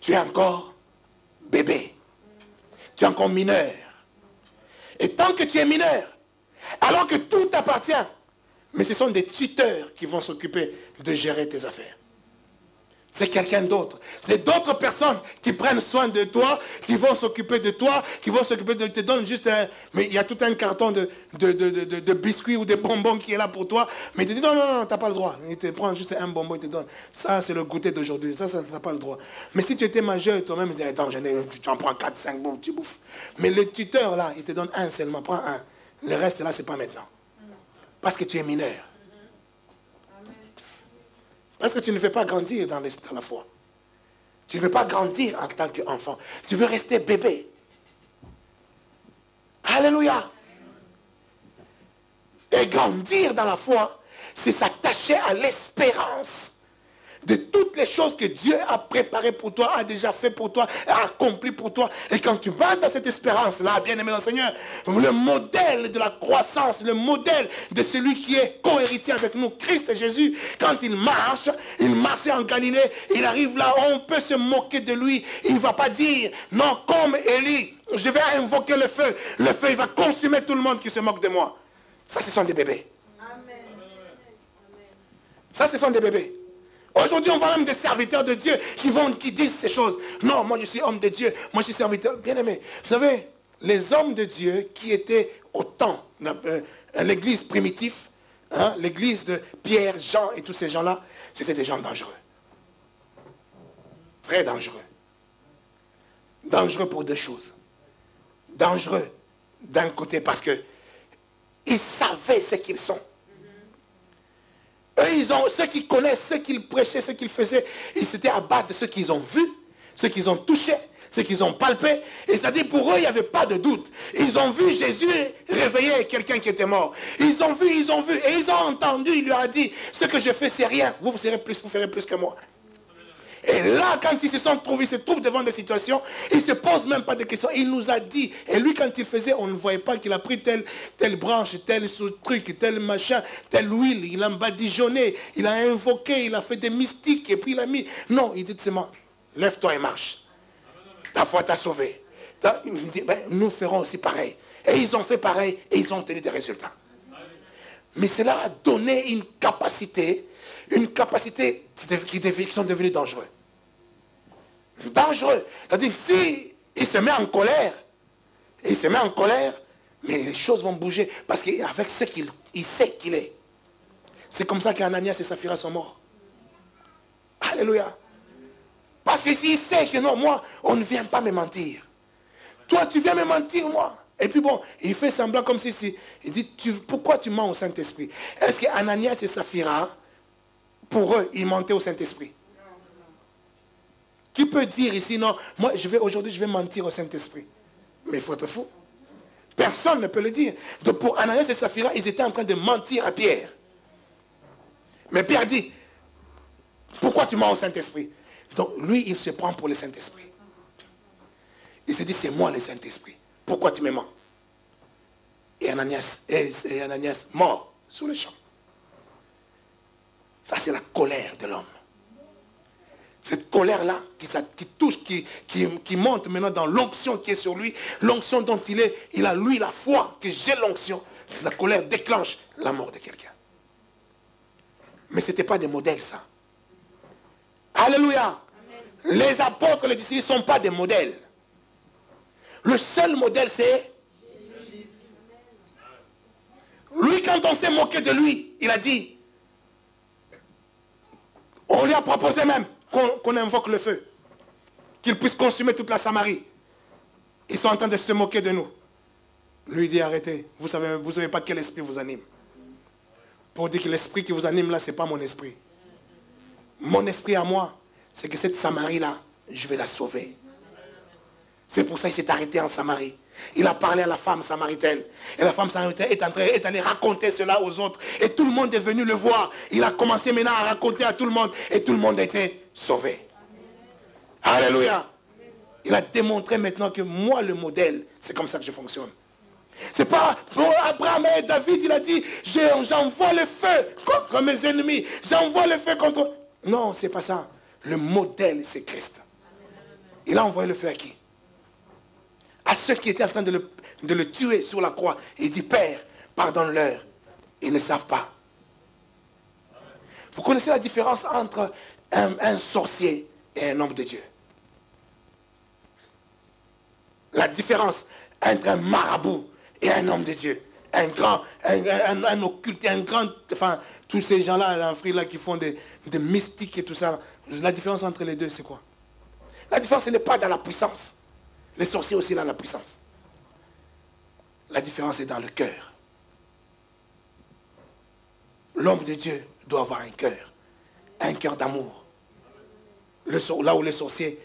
Tu es encore bébé. Tu es encore mineur. Et tant que tu es mineur, alors que tout t'appartient, mais ce sont des tuteurs qui vont s'occuper de gérer tes affaires. C'est quelqu'un d'autre. C'est d'autres personnes qui prennent soin de toi, qui vont s'occuper de toi, qui vont s'occuper de te donner juste un... Mais il y a tout un carton de biscuits ou de bonbons qui est là pour toi. Mais il te dit non, tu n'as pas le droit. Il te prend juste un bonbon, il te donne. Ça, c'est le goûter d'aujourd'hui. Ça, tu n'as pas le droit. Mais si tu étais majeur, toi-même, il te dit attends, tu en prends 4, 5 bonbons, tu bouffes. Mais le tuteur, là, il te donne un seulement. Prends un. Le reste, là, c'est pas maintenant. Parce que tu es mineur. Parce que tu ne veux pas grandir dans la foi. Tu ne veux pas grandir en tant qu'enfant. Tu veux rester bébé. Alléluia. Et grandir dans la foi, c'est s'attacher à l'espérance de toutes les choses que Dieu a préparées pour toi, a déjà fait pour toi, a accompli pour toi. Et quand tu vas dans cette espérance-là, bien-aimé dans le Seigneur, le modèle de la croissance, le modèle de celui qui est co-héritier avec nous, Christ Jésus, quand il marchait en Galilée, il arrive là, on peut se moquer de lui. Il ne va pas dire, non, comme Élie, je vais invoquer le feu. Le feu, il va consumer tout le monde qui se moque de moi. Ça, ce sont des bébés. Amen. Ça, ce sont des bébés. Aujourd'hui, on voit même des serviteurs de Dieu qui disent ces choses. Non, moi je suis homme de Dieu, moi je suis serviteur. Bien aimé, vous savez, les hommes de Dieu qui étaient au temps, l'église primitive, l'église de Pierre, Jean et tous ces gens-là, c'était des gens dangereux. Très dangereux. Dangereux pour deux choses. Dangereux d'un côté parce que ils savaient ce qu'ils sont. Eux, ceux qui connaissent, ceux qu'ils prêchaient, ceux qu'ils faisaient, ils s'étaient à battre de ceux qu'ils ont vus, ceux qu'ils ont touchés, ceux qu'ils ont palpés. Et c'est-à-dire pour eux, il n'y avait pas de doute. Ils ont vu Jésus réveiller quelqu'un qui était mort. Ils ont vu, et ils ont entendu, il leur a dit, ce que je fais, c'est rien. Vous ferez plus que moi. Et là, quand ils se trouvent devant des situations, ils ne se posent même pas de questions. Il nous a dit, et lui quand il faisait, on ne voyait pas qu'il a pris telle branche, tel truc, tel machin, telle huile, il a badigeonné, il a invoqué, il a fait des mystiques, et puis il a mis... Non, il dit seulement, lève-toi et marche. Ta foi t'a sauvé. Il dit, nous ferons aussi pareil. Et ils ont fait pareil, et ils ont obtenu des résultats. Mais cela a donné une capacité qui sont devenus dangereux. Dangereux. C'est-à-dire, si il se met en colère, mais les choses vont bouger, parce qu'avec ce qu'il sait qu'il est, C'est comme ça qu'Ananias et Saphira sont morts. Alléluia. Parce que s'il sait que non, moi, on ne vient pas me mentir. Toi, tu viens me mentir, moi. Et puis bon, il fait semblant comme si, il dit, pourquoi tu mens au Saint-Esprit? Est-ce que Ananias et Saphira, pour eux, ils mentaient au Saint-Esprit? Qui peut dire ici, non, moi, aujourd'hui, je vais mentir au Saint-Esprit? Mais il faut être fou. Personne ne peut le dire. Donc pour Ananias et Saphira, ils étaient en train de mentir à Pierre. Mais Pierre dit, pourquoi tu mens au Saint-Esprit? Donc lui, il se prend pour le Saint-Esprit. Il se dit, c'est moi le Saint-Esprit. Pourquoi tu me mens? Et Ananias mort sur le champ. Ça, c'est la colère de l'homme. Cette colère-là qui touche, qui monte maintenant dans l'onction qui est sur lui, l'onction dont il a lui la foi que j'ai l'onction. La colère déclenche la mort de quelqu'un. Mais ce n'était pas des modèles, ça. Alléluia. Amen. Les apôtres, les disciples ne sont pas des modèles. Le seul modèle, c'est Jésus. Lui, quand on s'est moqué de lui, il a dit, on lui a proposé même qu'on invoque le feu, qu'il puisse consumer toute la Samarie. Ils sont en train de se moquer de nous. Lui dit, arrêtez, vous savez pas quel esprit vous anime. Pour dire que l'esprit qui vous anime là, ce n'est pas mon esprit. Mon esprit à moi, c'est que cette Samarie-là, je vais la sauver. C'est pour ça qu'il s'est arrêté en Samarie. Il a parlé à la femme samaritaine. Et la femme samaritaine est allée raconter cela aux autres. Et tout le monde est venu le voir. Il a commencé maintenant à raconter à tout le monde. Et tout le monde a été sauvé. Alléluia. Il a démontré maintenant que moi, le modèle, c'est comme ça que je fonctionne. C'est pas pour Abraham et David, il a dit, j'envoie le feu contre mes ennemis. J'envoie le feu contre... Non, c'est pas ça. Le modèle, c'est Christ. Il a envoyé le feu à qui? À ceux qui étaient en train de le tuer sur la croix. Il dit, Père, pardonne-leur. Ils ne savent pas. Vous connaissez la différence entre un sorcier et un homme de Dieu? La différence entre un marabout et un homme de Dieu. Un occulte, un grand... Enfin, tous ces gens-là, en Afrique, là, qui font des mystiques et tout ça. La différence entre les deux, c'est quoi? La différence, ce n'est pas dans la puissance. Les sorciers aussi, dans la puissance. La différence est dans le cœur. L'homme de Dieu doit avoir un cœur d'amour. Là où le sorcier,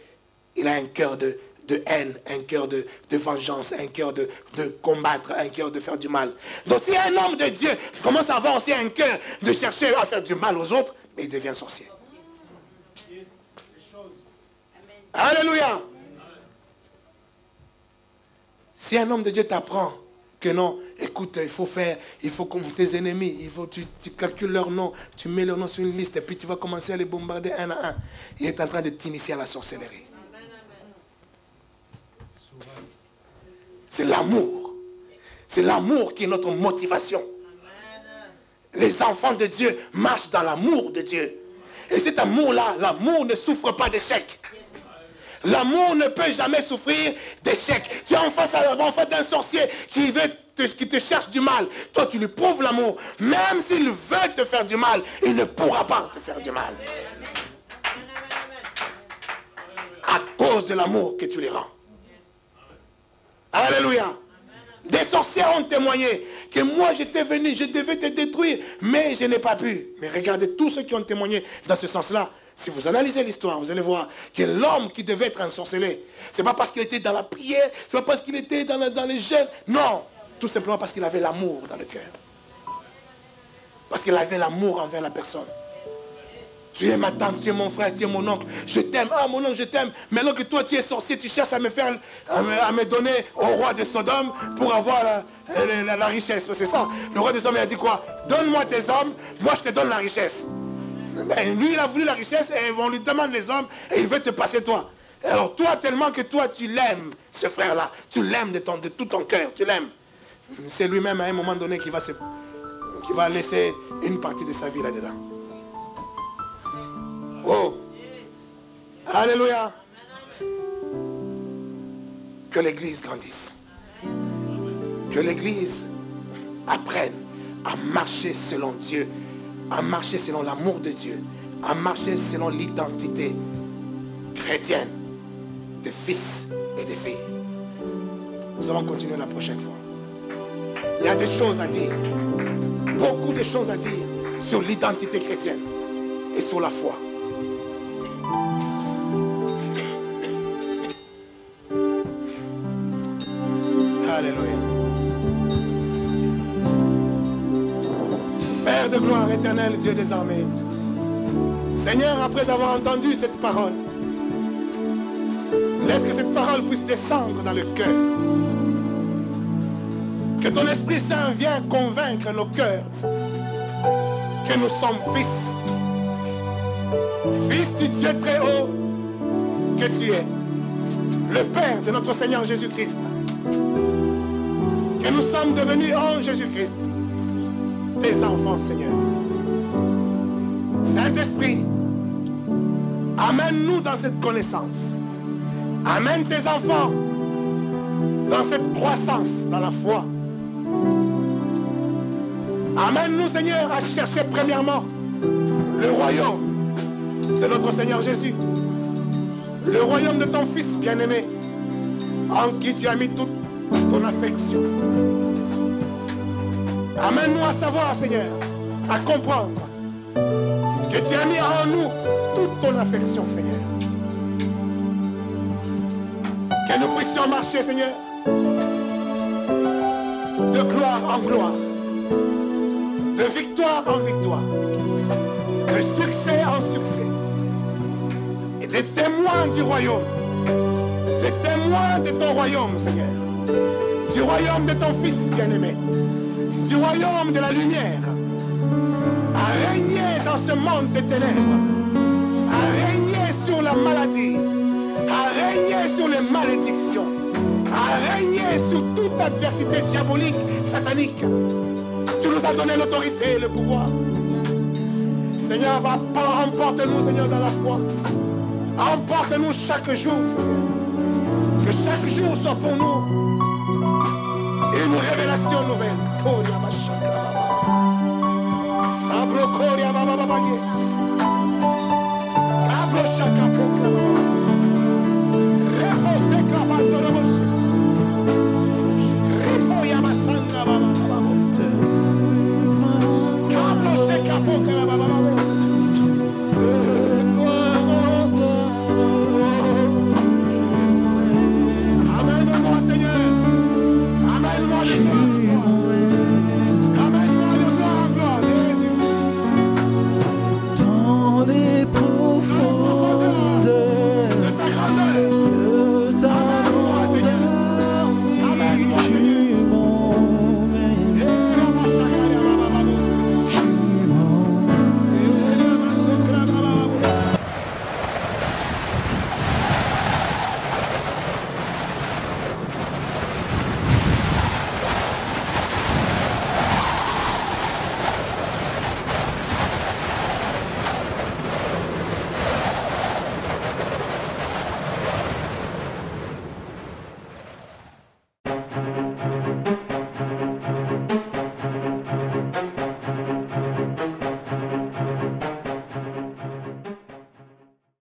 il a un cœur de haine, un cœur de vengeance, un cœur de combattre, un cœur de faire du mal. Donc si un homme de Dieu commence à avoir aussi un cœur de chercher à faire du mal aux autres, mais il devient sorcier. Alléluia. Si un homme de Dieu t'apprend que non, écoute, il faut comme tes ennemis, tu calcules leur nom, tu mets leur nom sur une liste et puis tu vas commencer à les bombarder un à un. Il est en train de t'initier à la sorcellerie. C'est l'amour. C'est l'amour qui est notre motivation. Les enfants de Dieu marchent dans l'amour de Dieu. Et cet amour-là, l'amour ne souffre pas d'échec. L'amour ne peut jamais souffrir d'échec. Tu es en face d'un sorcier qui te cherche du mal. Toi, tu lui prouves l'amour. Même s'il veut te faire du mal, il ne pourra pas te faire du mal. À cause de l'amour que tu les rends. Alléluia. Des sorciers ont témoigné que moi j'étais venu, je devais te détruire, mais je n'ai pas pu. Mais regardez tous ceux qui ont témoigné dans ce sens-là. Si vous analysez l'histoire, vous allez voir que l'homme qui devait être ensorcelé, ce n'est pas parce qu'il était dans la prière, ce n'est pas parce qu'il était dans les jeûnes. Non, tout simplement parce qu'il avait l'amour dans le cœur. Parce qu'il avait l'amour envers la personne. Tu es ma tante, tu es mon frère, tu es mon oncle. Je t'aime. Ah, mon oncle, je t'aime. Mais alors que toi, tu es sorcier, tu cherches à me donner au roi de Sodome pour avoir la richesse. C'est ça. Le roi de Sodome, il a dit quoi? Donne-moi tes hommes, moi je te donne la richesse. Ben, lui, il a voulu la richesse et on lui demande les hommes et il veut te passer toi. Alors toi, tellement que toi, tu l'aimes, ce frère-là. Tu l'aimes de tout ton cœur, tu l'aimes. C'est lui-même à un moment donné qui va laisser une partie de sa vie là-dedans. Oh, alléluia. Que l'église grandisse. Que l'église apprenne à marcher selon Dieu à marcher selon l'amour de Dieu, à marcher selon l'identité chrétienne des fils et des filles. Nous allons continuer la prochaine fois. Il y a des choses à dire, beaucoup de choses à dire sur l'identité chrétienne et sur la foi. Alléluia. Père de gloire éternelle, Dieu des armées, Seigneur, après avoir entendu cette parole, laisse que cette parole puisse descendre dans le cœur. Que ton Esprit Saint vienne convaincre nos cœurs que nous sommes fils. Fils du Dieu très haut que tu es, le Père de notre Seigneur Jésus-Christ. Que nous sommes devenus en Jésus-Christ tes enfants, Seigneur. Saint-Esprit, amène-nous dans cette connaissance. Amène tes enfants dans cette croissance dans la foi. Amène-nous, Seigneur, à chercher premièrement le royaume de notre Seigneur Jésus. Le royaume de ton Fils bien-aimé, en qui tu as mis toute ton affection. Amène-nous à savoir, Seigneur, à comprendre que tu as mis en nous toute ton affection, Seigneur. Que nous puissions marcher, Seigneur, de gloire en gloire, de victoire en victoire, de succès en succès, et des témoins du royaume, des témoins de ton royaume, Seigneur, du royaume de ton Fils bien-aimé, du royaume de la lumière, à régner dans ce monde de ténèbres, à régner sur la maladie, à régner sur les malédictions, à régner sur toute adversité diabolique, satanique. Tu nous as donné l'autorité et le pouvoir. Seigneur, emporte-nous, Seigneur, dans la foi. Emporte-nous chaque jour, Seigneur. Que chaque jour soit pour nous une révélation nouvelle. Kablo